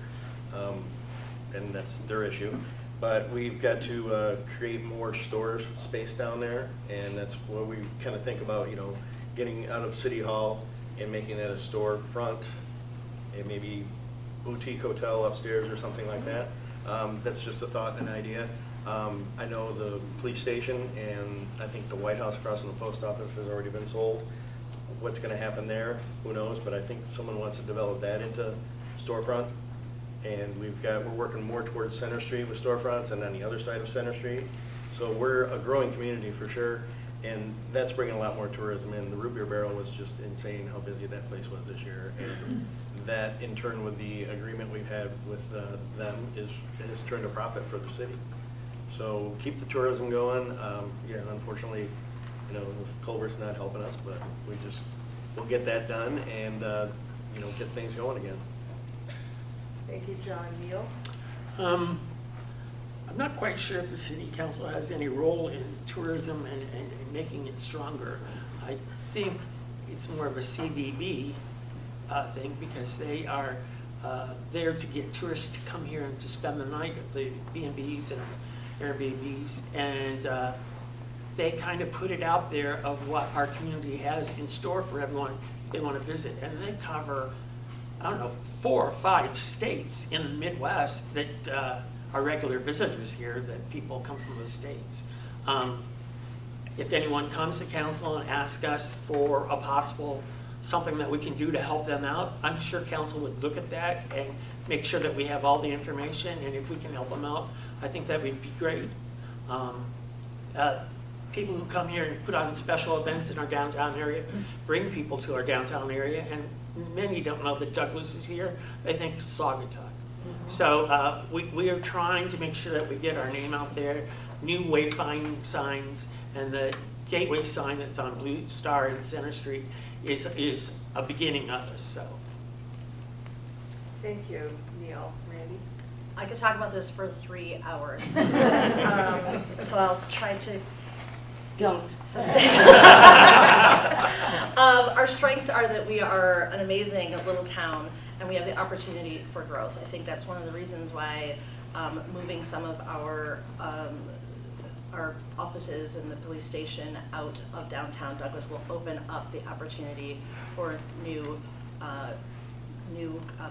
and that's their issue. But we've got to create more storage space down there, and that's what we kind of think about, getting out of City Hall and making that a storefront, and maybe boutique hotel upstairs or something like that. That's just a thought and an idea. I know the police station and I think the White House across from the post office has already been sold. What's going to happen there, who knows, but I think someone wants to develop that into storefront. And we're working more towards Center Street with storefronts and on the other side of Center Street. So we're a growing community for sure, and that's bringing a lot more tourism in. The Root Beer Barrel was just insane how busy that place was this year, and that in turn with the agreement we've had with them has turned a profit for the city. So keep the tourism going. Yeah, unfortunately, Culver's not helping us, but we'll get that done and get things going again. Thank you, John. Neal? I'm not quite sure if the city council has any role in tourism and making it stronger. I think it's more of a CVB thing, because they are there to get tourists to come here and to spend the night at the B&Bs and Airbnbs, and they kind of put it out there of what our community has in store for everyone if they want to visit. And they cover, I don't know, 4 or 5 states in the Midwest that are regular visitors here, that people come from those states. If anyone comes to council and asks us for a possible something that we can do to help them out, I'm sure council would look at that and make sure that we have all the information, and if we can help them out, I think that would be great. People who come here and put on special events in our downtown area bring people to our downtown area, and many don't know that Douglas is here. They think Saugatuck. So we are trying to make sure that we get our name out there, new wayfinding signs, and the gateway sign that's on Blue Star and Center Street is a beginning of this, so. Thank you, Neal. Randy? I could talk about this for 3 hours. So I'll try to be succinct. Our strengths are that we are an amazing little town and we have the opportunity for growth. I think that's one of the reasons why moving some of our offices and the police station out of downtown Douglas will open up the opportunity for new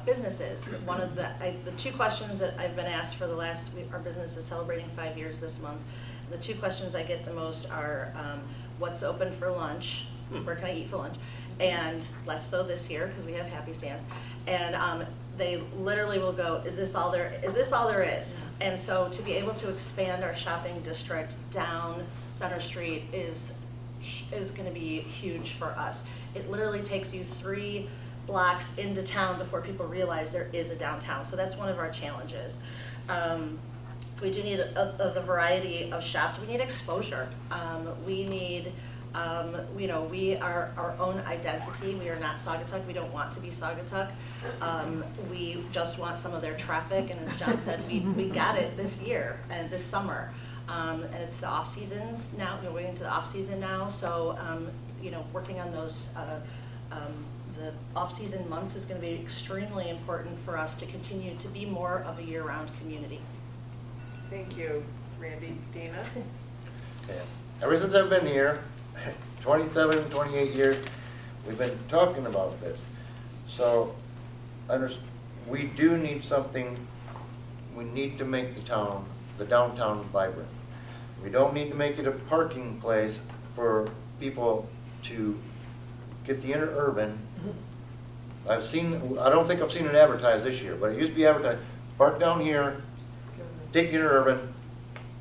businesses. One of the two questions that I've been asked for the last, our business is celebrating 5 years this month. The two questions I get the most are, what's open for lunch? Where can I eat for lunch? And less so this year because we have Happy Stands. And they literally will go, is this all there is? And so to be able to expand our shopping district down Center Street is going to be huge for us. It literally takes you 3 blocks into town before people realize there is a downtown. So that's one of our challenges. So we do need the variety of shops. We need exposure. We need, we are our own identity. We are not Saugatuck. We don't want to be Saugatuck. We just want some of their traffic. And as John said, we got it this year and this summer. And it's the off seasons now. We're into the off season now. So, working on those, the off-season months is going to be extremely important for us to continue to be more of a year-round community. Thank you, Randy. Dana? Yeah. Ever since I've been here, 27, 28 years, we've been talking about this. So we do need something. We need to make the downtown vibrant. We don't need to make it a parking place for people to get the interurban. I don't think I've seen it advertised this year, but it used to be advertised, park down here, take the interurban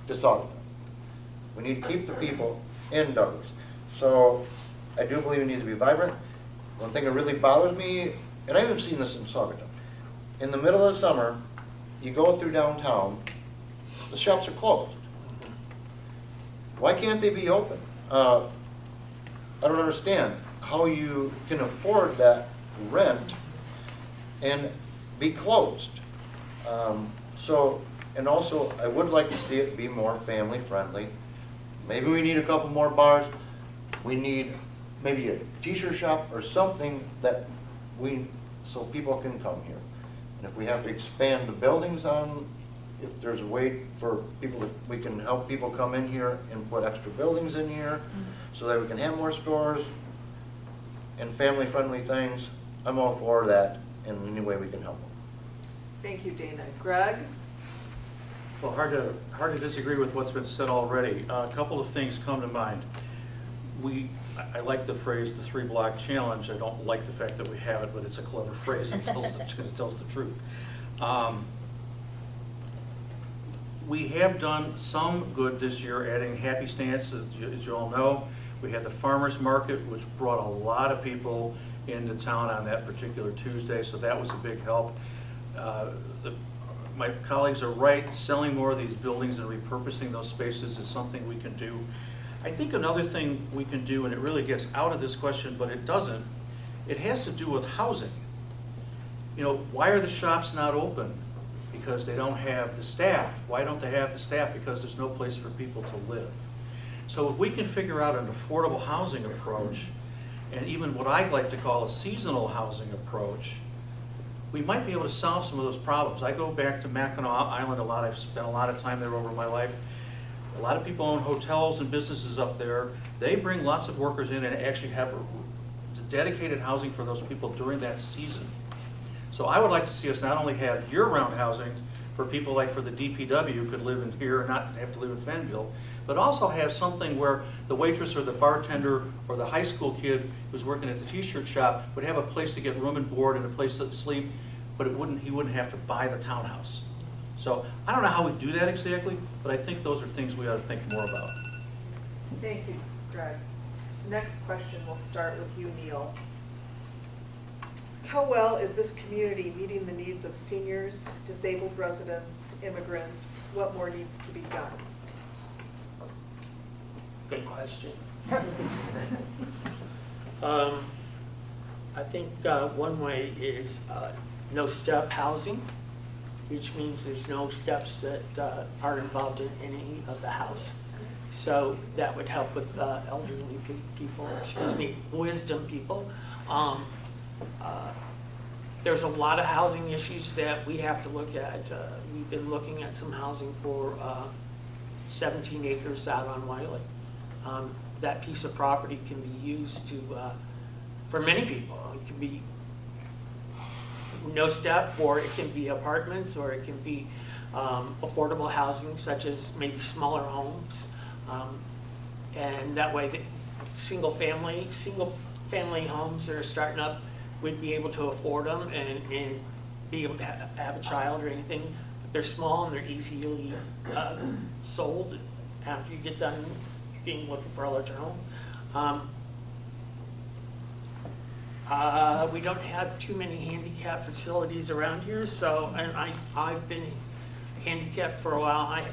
to Saugatuck. We need to keep the people in Douglas. So I do believe it needs to be vibrant. One thing that really bothers me, and I've even seen this in Saugatuck, in the middle of the summer, you go through downtown, the shops are closed. Why can't they be open? I don't understand how you can afford that rent and be closed. And also, I would like to see it be more family friendly. Maybe we need a couple more bars. We need maybe a t-shirt shop or something so people can come here. And if we have to expand the buildings if there's a way for people we can help people come in here and put extra buildings in here so that we can have more stores and family-friendly things, I'm all for that in any way we can help them. Thank you, Dana. Greg? Well, hard to disagree with what's been said already. A couple of things come to mind. I like the phrase, the 3-block challenge. I don't like the fact that we have it, but it's a clever phrase. It tells the truth. We have done some good this year, adding Happy Stands, as you all know. We had the farmers market, which brought a lot of people into town on that particular Tuesday, so that was a big help. My colleagues are right, selling more of these buildings and repurposing those spaces is something we can do. I think another thing we can do, and it really gets out of this question, but it doesn't, it has to do with housing. Why are the shops not open? Because they don't have the staff. Why don't they have the staff? Because there's no place for people to live. So if we can figure out an affordable housing approach, and even what I'd like to call a seasonal housing approach, we might be able to solve some of those problems. I go back to Mackinac Island a lot. I've spent a lot of time there over my life. A lot of people own hotels and businesses up there. They bring lots of workers in and actually have dedicated housing for those people during that season. So I would like to see us not only have year-round housing for people like for the DPW who could live in here and not have to live in Fenville, but also have something where the waitress or the bartender or the high school kid who's working at the t-shirt shop would have a place to get room and board and a place to sleep, but he wouldn't have to buy the townhouse. So I don't know how we do that exactly, but I think those are things we ought to think more about. Thank you, Greg. Next question, we'll start with you, Neal. How well is this community meeting the needs of seniors, disabled residents, immigrants? What more needs to be done? Good question. I think one way is no-step housing, which means there's no steps that are involved in any of the house. So that would help with elderly people, wisdom people. There's a lot of housing issues that we have to look at. We've been looking at some housing for 17 acres out on Wiley. That piece of property can be used to, for many people. It can be no step, or it can be apartments, or it can be affordable housing, such as maybe smaller homes. And that way, the single family homes that are starting up would be able to afford them and be able to have a child or anything. But they're small and they're easily sold after you get done looking for a larger home. We don't have too many handicap facilities around here, so, and I've been handicapped for a while. I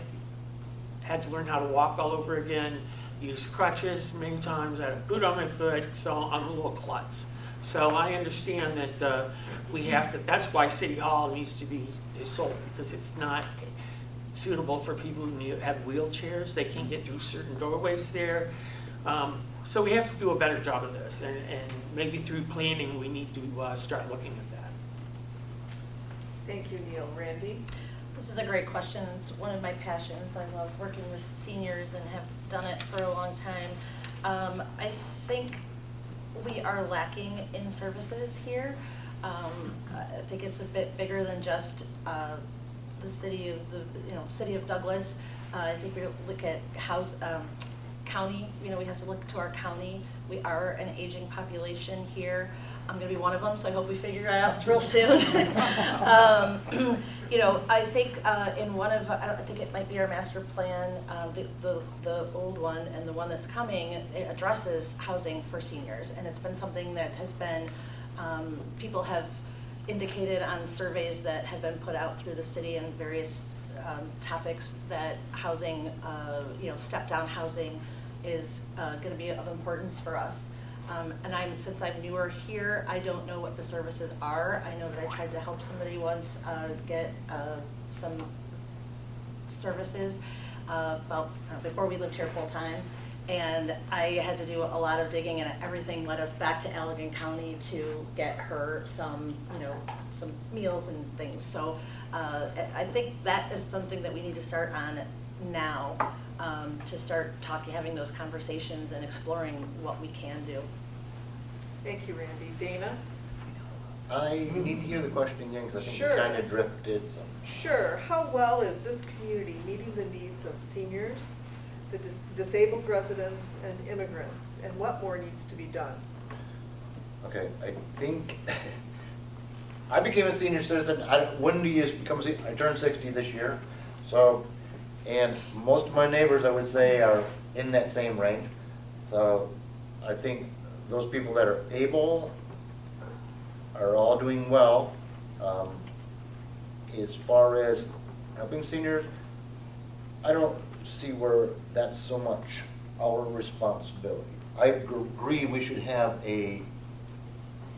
had to learn how to walk all over again, use crutches many times. I had a boot on my foot, so I'm a little klutz. So I understand that we have to, that's why City Hall needs to be sold, because it's not suitable for people who have wheelchairs. They can't get through certain doorways there. So we have to do a better job of this, and maybe through planning we need to start looking at that. Thank you, Neal. Randy? This is a great question. It's one of my passions. I love working with seniors and have done it for a long time. I think we are lacking in services here. I think it's a bit bigger than just the city of Douglas. I think we look at county. We have to look to our county. We are an aging population here. I'm going to be one of them, so I hope we figure it out real soon. I think in one of, I think it might be our master plan, the old one and the one that's coming, it addresses housing for seniors. And it's been something that has been, people have indicated on surveys that have been put out through the city and various topics that housing, step-down housing is going to be of importance for us. And since I'm newer here, I don't know what the services are. I know that I tried to help somebody once get some services before we lived here full time. And I had to do a lot of digging, and everything led us back to Allegan County to get her some meals and things. So I think that is something that we need to start on now, to start having those conversations and exploring what we can do. Thank you, Randy. Dana? I need to hear the question again, because I think Sure. you kind of drifted some. Sure. How well is this community meeting the needs of seniors, the disabled residents, and immigrants? And what more needs to be done? Okay, I think, I became a senior citizen, when do you become a senior? I turned 60 this year, so, and most of my neighbors, I would say, are in that same range. So I think those people that are able are all doing well. As far as helping seniors, I don't see where that's so much our responsibility. I agree we should have a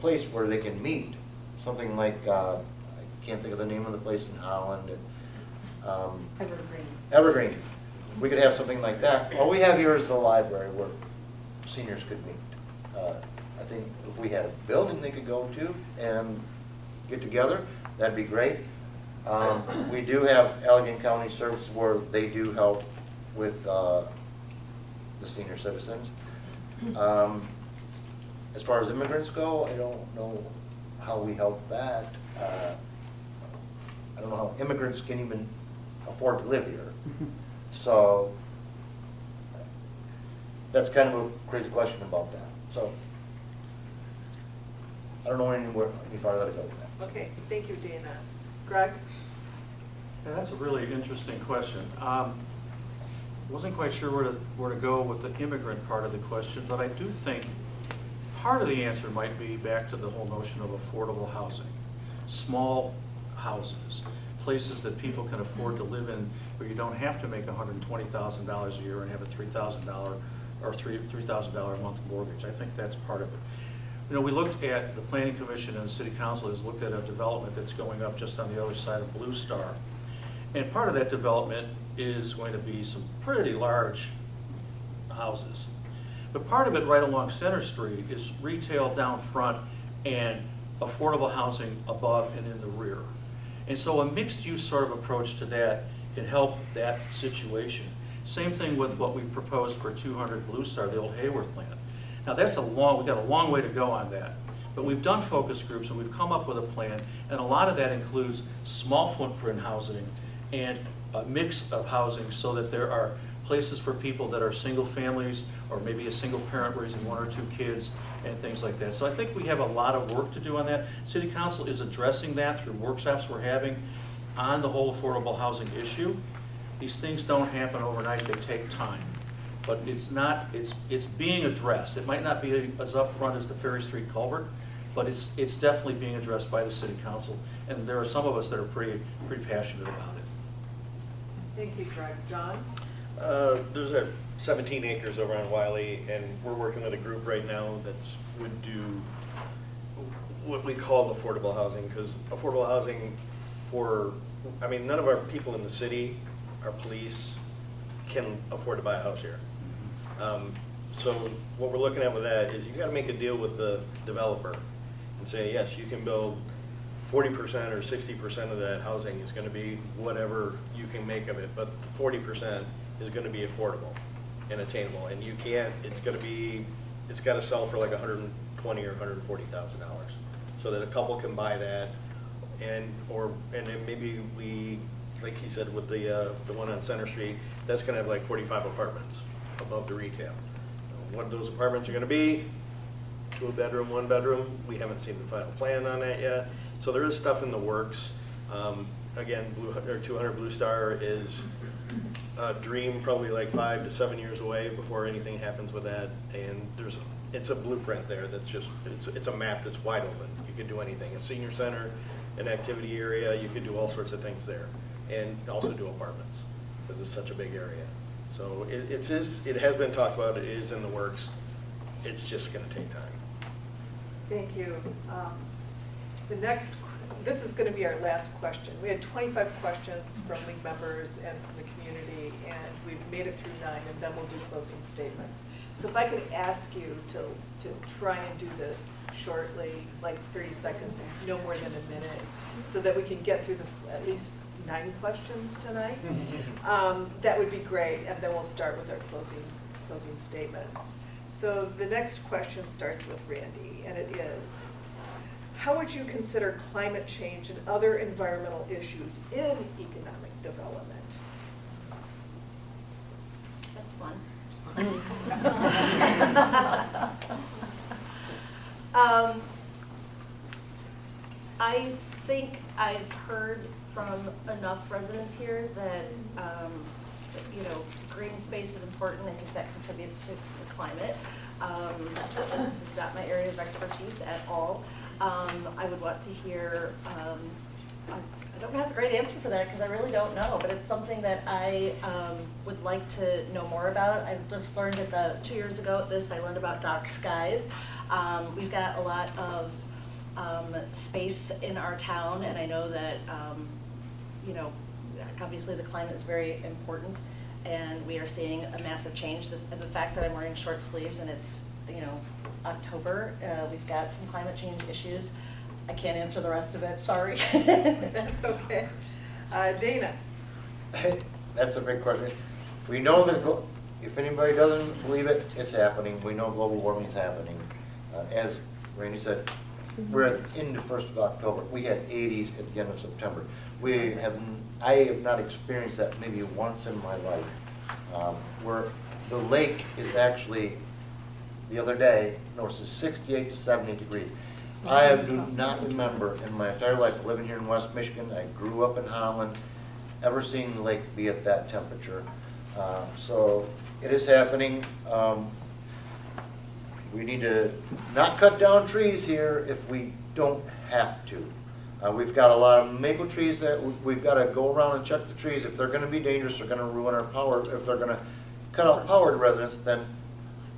place where they can meet, something like, I can't think of the name of the place in Holland. Evergreen. We could have something like that. All we have here is the library where seniors could meet. I think if we had a building they could go to and get together, that'd be great. We do have Allegan County Services where they do help with the senior citizens. As far as immigrants go, I don't know how we help that. I don't know how immigrants can even afford to live here. So that's kind of a crazy question about that. So I don't know any farther to go with that. Okay, thank you, Dana. Greg? Yeah, that's a really interesting question. Wasn't quite sure where to go with the immigrant part of the question, but I do think part of the answer might be back to the whole notion of affordable housing. Small houses, places that people can afford to live in, where you don't have to make $120,000 a year and have a $3,000 or $3,000 a month mortgage. I think that's part of it. You know, we looked at, the Planning Commission and the City Council has looked at a development that's going up just on the other side of Blue Star. And part of that development is going to be some pretty large houses. But part of it right along Center Street is retail down front and affordable housing above and in the rear. And so a mixed-use sort of approach to that can help that situation. Same thing with what we've proposed for 200 Blue Star, the old Hayworth plant. Now that's we've got a long way to go on that. But we've done focus groups and we've come up with a plan, and a lot of that includes small footprint housing and a mix of housing so that there are places for people that are single families or maybe a single parent raising 1 or 2 kids and things like that. So I think we have a lot of work to do on that. City Council is addressing that through workshops we're having on the whole affordable housing issue. These things don't happen overnight, they take time. But it's being addressed. It might not be as upfront as the Ferry Street culvert, but it's definitely being addressed by the City Council. And there are some of us that are pretty passionate about it. Thank you, Greg. John? There's 17 acres over on Wiley, and we're working with a group right now would do what we call affordable housing, because affordable housing none of our people in the city, our police, can afford to buy a house here. So what we're looking at with that is you've got to make a deal with the developer and say, yes, you can build 40% or 60% of that housing is going to be whatever you can make of it, but 40% is going to be affordable and attainable, and you can't. It's got to sell for like $120,000 or $140,000, so that a couple can buy that, and then maybe we, like he said, with the one on Center Street, that's going to have like 45 apartments above the retail. What those apartments are going to be, 2 bedroom, 1 bedroom. We haven't seen the final plan on that yet. So there is stuff in the works. Again, 200 Blue Star is a dream, probably like 5 to 7 years away before anything happens with that. And it's a blueprint there that's it's a map that's wide open. You can do anything. A senior center, an activity area, you can do all sorts of things there. And also do apartments, because it's such a big area. So it has been talked about, it is in the works. It's just going to take time. Thank you. This is going to be our last question. We had 25 questions from league members and from the community, and we've made it through 9, and then we'll do closing statements. So if I could ask you to try and do this shortly, like 30 seconds, no more than a minute, so that we can get through at least 9 questions tonight, that would be great, and then we'll start with our closing statements. So the next question starts with Randy, and it is, how would you consider climate change and other environmental issues in economic development? That's fun. I think I've heard from enough residents here that, green space is important. I think that contributes to the climate. This is not my area of expertise at all. I would want to hear, I don't have a great answer for that because I really don't know, but it's something that I would like to know more about. I just learned 2 years ago at this, I learned about dark skies. We've got a lot of space in our town, and I know that, obviously the climate is very important, and we are seeing a massive change. The fact that I'm wearing short sleeves and it's, October, we've got some climate change issues. I can't answer the rest of it, sorry. That's okay. Dana? That's a big question. We know that, if anybody doesn't believe it, it's happening. We know global warming is happening. As Randy said, we're in the 1st of October. We had 80s at the end of September. I have not experienced that maybe once in my life, where the lake is actually, the other day, noticed 68 to 70 degrees. I do not remember in my entire life living here in West Michigan, I grew up in Holland, ever seen the lake be at that temperature. So it is happening. We need to not cut down trees here if we don't have to. We've got a lot of maple trees that we've got to go around and check the trees. If they're going to be dangerous, they're going to ruin our power. If they're going to cut out power to residents, then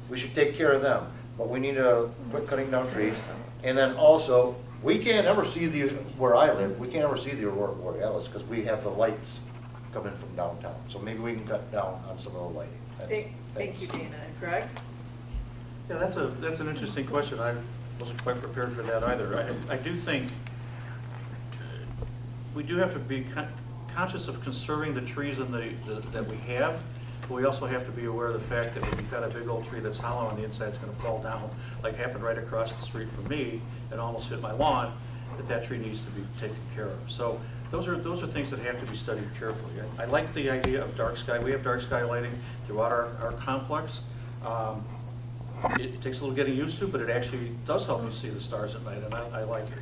we should take care of them. But we need to quit cutting down trees. And then also, we can't ever see where I live, we can't ever see the aurora borealis because we have the lights coming from downtown. So maybe we can cut down on some of the lighting. Thank you, Dana. And Greg? Yeah, that's an interesting question. I wasn't quite prepared for that either. I do think we do have to be conscious of conserving the trees that we have, but we also have to be aware of the fact that when you've got a big old tree that's hollow on the inside, it's going to fall down, like happened right across the street from me and almost hit my lawn, that tree needs to be taken care of. So those are things that have to be studied carefully. I like the idea of dark sky. We have dark sky lighting throughout our complex. It takes a little getting used to, but it actually does help you see the stars at night, and I like it.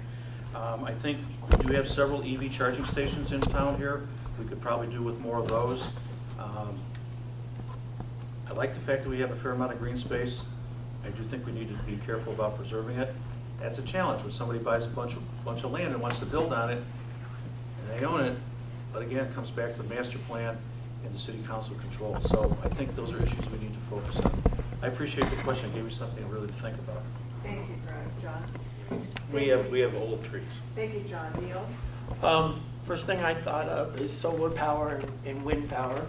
I think we do have several EV charging stations in town here. We could probably do with more of those. I like the fact that we have a fair amount of green space. I do think we need to be careful about preserving it. That's a challenge when somebody buys a bunch of land and wants to build on it, and they own it, but again, it comes back to the master plan and the city council control. So I think those are issues we need to focus on. I appreciate the question. It gave me something really to think about. Thank you, Greg. John? We have old trees. Thank you, John. Neal? First thing I thought of is solar power and wind power.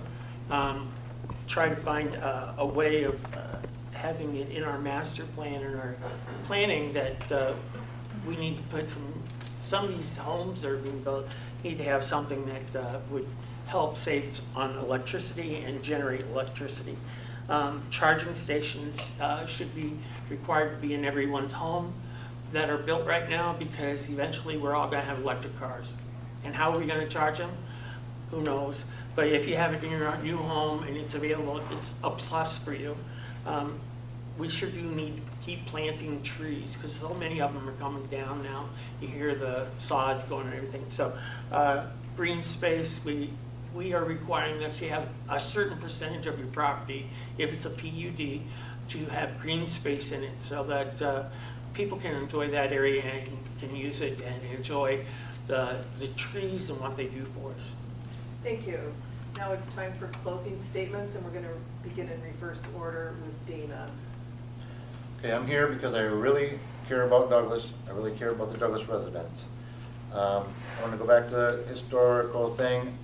Try to find a way of having it in our master plan and our planning that we need to put some of these homes that are being built need to have something that would help save on electricity and generate electricity. Charging stations should be required to be in everyone's home that are built right now, because eventually we're all going to have electric cars. And how are we going to charge them? Who knows? But if you have it in your new home and it's available, it's a plus for you. We sure do need to keep planting trees, because so many of them are coming down now. You hear the saws going and everything. So green space, we are requiring that you have a certain percentage of your property, if it's a PUD, to have green space in it, so that people can enjoy that area and can use it and enjoy the trees and what they do for us. Thank you. Now it's time for closing statements, and we're going to begin in reverse order with Dana. Okay, I'm here because I really care about Douglas. I really care about the Douglas residents. I want to go back to the historical thing.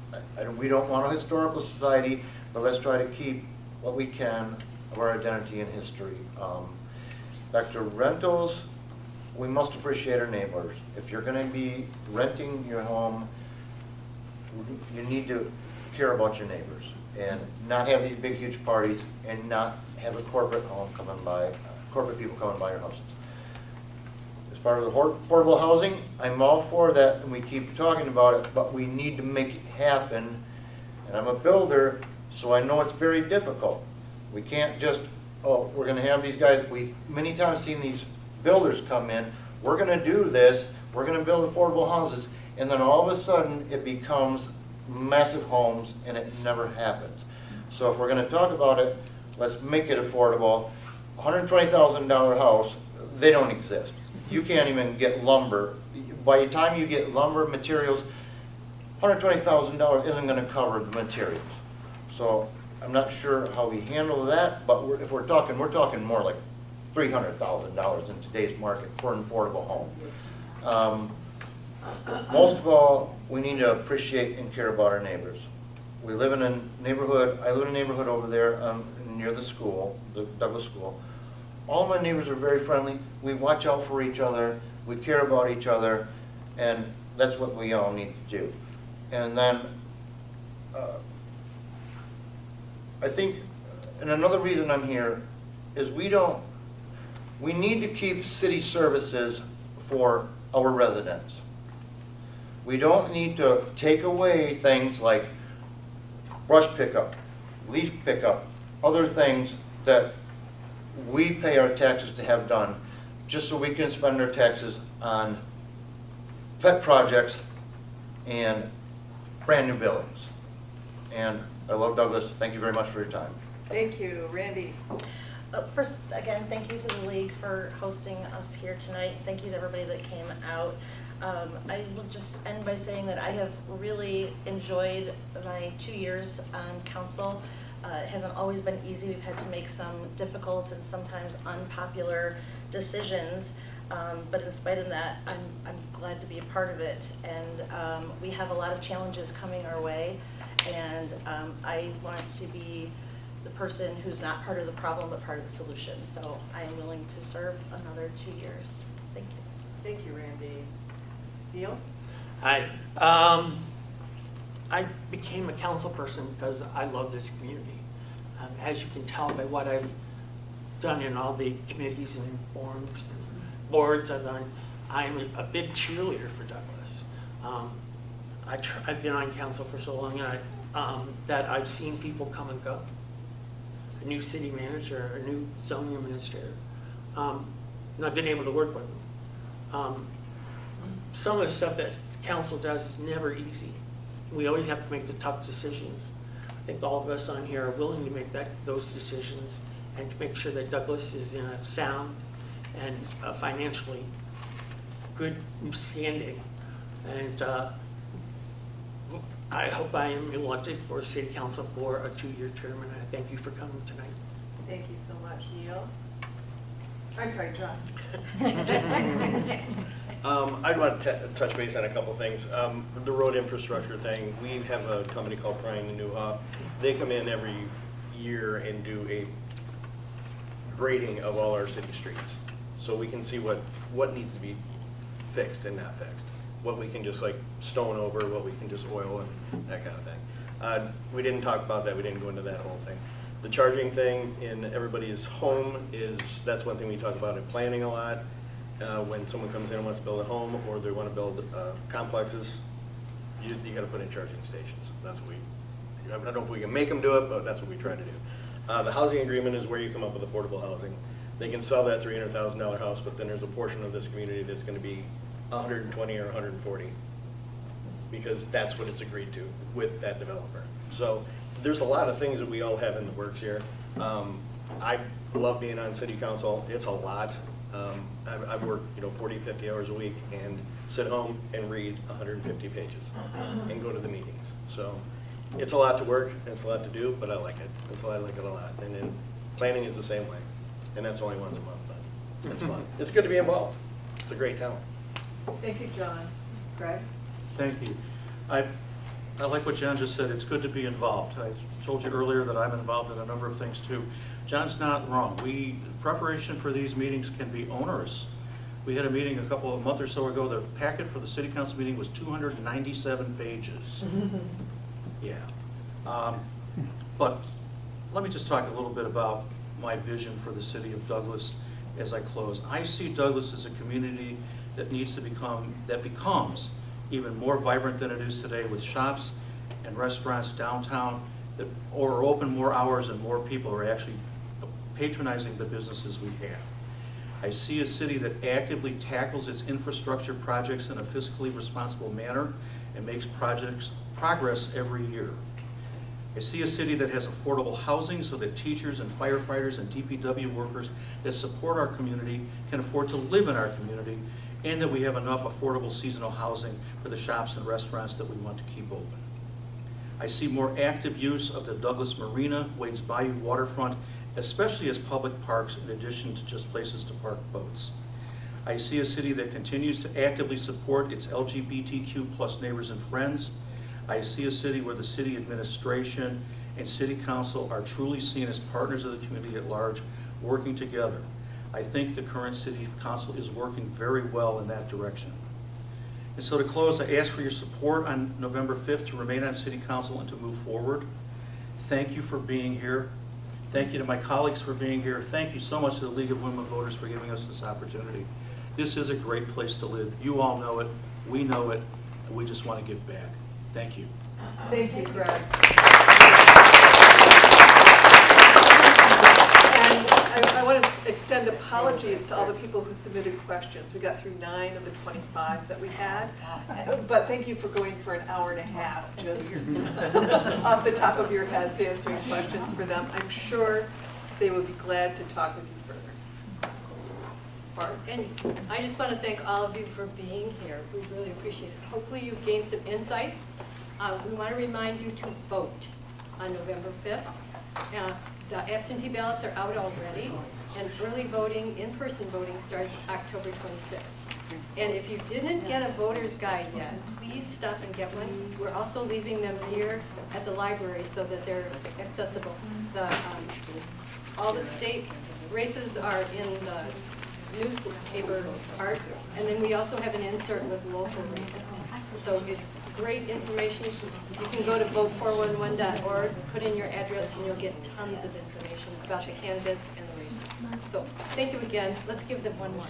We don't want a historical society, but let's try to keep what we can of our identity and history. Back to rentals, we must appreciate our neighbors. If you're going to be renting your home, you need to care about your neighbors and not have these big, huge parties and not have a corporate home coming by, corporate people coming by your houses. As far as affordable housing, I'm all for that, and we keep talking about it, but we need to make it happen. And I'm a builder, so I know it's very difficult. We can't just, oh, we're going to have these guys. We've many times seen these builders come in, we're going to do this, we're going to build affordable houses, and then all of a sudden it becomes massive homes, and it never happens. So if we're going to talk about it, let's make it affordable. $120,000 house, they don't exist. You can't even get lumber. By the time you get lumber materials, $120,000 isn't going to cover the materials. So I'm not sure how we handle that, but if we're talking more like $300,000 in today's market for an affordable home. Most of all, we need to appreciate and care about our neighbors. We live in a neighborhood, I live in a neighborhood over there near the school, the Douglas School. All my neighbors are very friendly. We watch out for each other. We care about each other. And that's what we all need to do. And then I think, and another reason I'm here is we need to keep city services for our residents. We don't need to take away things like brush pickup, leaf pickup, other things that we pay our taxes to have done just so we can spend our taxes on pet projects and brand new buildings. And I love Douglas. Thank you very much for your time. Thank you. Randy? First, again, thank you to the league for hosting us here tonight. Thank you to everybody that came out. I will just end by saying that I have really enjoyed my 2 years on council. It hasn't always been easy. We've had to make some difficult and sometimes unpopular decisions. But in spite of that, I'm glad to be a part of it. And we have a lot of challenges coming our way. And I want to be the person who's not part of the problem, but part of the solution. So I am willing to serve another 2 years. Thank you. Thank you, Randy. Neal? Hi. I became a council person because I love this community. As you can tell by what I've done in all the committees and forums and boards I've done, I'm a big cheerleader for Douglas. I've been on council for so long that I've seen people come and go. A new city manager, a new zoning administrator, and I've been able to work with them. Some of the stuff that council does is never easy. We always have to make the tough decisions. I think all of us on here are willing to make those decisions and to make sure that Douglas is in a sound and financially good standing. And I hope I am elected for city council for a 2-year term, and I thank you for coming tonight. Thank you so much, Neal. I'm sorry, John. I'd want to touch base on a couple things. The road infrastructure thing, we have a company called Prying and Newhoff. They come in every year and do a grading of all our city streets. So we can see what needs to be fixed and not fixed. What we can just like stone over, what we can just oil and that kind of thing. We didn't talk about that, we didn't go into that whole thing. The charging thing in everybody's home that's one thing we talk about in planning a lot. When someone comes in and wants to build a home or they want to build complexes, you got to put in charging stations. That's what I don't know if we can make them do it, but that's what we try to do. The housing agreement is where you come up with affordable housing. They can sell that $300,000 house, but then there's a portion of this community that's going to be 120 or 140 because that's what it's agreed to with that developer. So there's a lot of things that we all have in the works here. I love being on city council. It's a lot. I've worked 40, 50 hours a week and sit home and read 150 pages and go to the meetings. So it's a lot to work, and it's a lot to do, but I like it. I like it a lot. And then planning is the same way. And that's only once a month, but it's fun. It's good to be involved. It's a great town. Thank you, John. Greg? Thank you. I like what John just said. It's good to be involved. I told you earlier that I'm involved in a number of things too. John's not wrong. Preparation for these meetings can be onerous. We had a meeting a month or so ago. The packet for the city council meeting was 297 pages. Yeah. But let me just talk a little bit about my vision for the city of Douglas as I close. I see Douglas as a community that becomes even more vibrant than it is today, with shops and restaurants downtown that are open more hours and more people are actually patronizing the businesses we have. I see a city that actively tackles its infrastructure projects in a fiscally responsible manner and makes progress every year. I see a city that has affordable housing so that teachers and firefighters and DPW workers that support our community can afford to live in our community, and that we have enough affordable seasonal housing for the shops and restaurants that we want to keep open. I see more active use of the Douglas Marina, Wade's Bayou waterfront, especially as public parks in addition to just places to park boats. I see a city that continues to actively support its LGBTQ plus neighbors and friends. I see a city where the city administration and city council are truly seen as partners of the community at large, working together. I think the current city council is working very well in that direction. And so to close, I ask for your support on November 5th to remain on city council and to move forward. Thank you for being here. Thank you to my colleagues for being here. Thank you so much to the League of Women Voters for giving us this opportunity. This is a great place to live. You all know it. We know it. And we just want to give back. Thank you. Thank you, Greg. And I want to extend apologies to all the people who submitted questions. We got through 9 of the 25 that we had, but thank you for going for an hour and a half, just off the top of your heads answering questions for them. I'm sure they would be glad to talk with you further. Barb? And I just want to thank all of you for being here. We really appreciate it. Hopefully you've gained some insights. We want to remind you to vote on November 5th. The absentee ballots are out already, and early voting, in-person voting starts October 26th. And if you didn't get a voter's guide yet, please stop and get one. We're also leaving them here at the library so that they're accessible. All the state races are in the newspaper part, and then we also have an insert with local races. So it's great information. You can go to vote411.org, put in your address, and you'll get tons of information about the candidates and the races. So thank you again. Let's give them one more.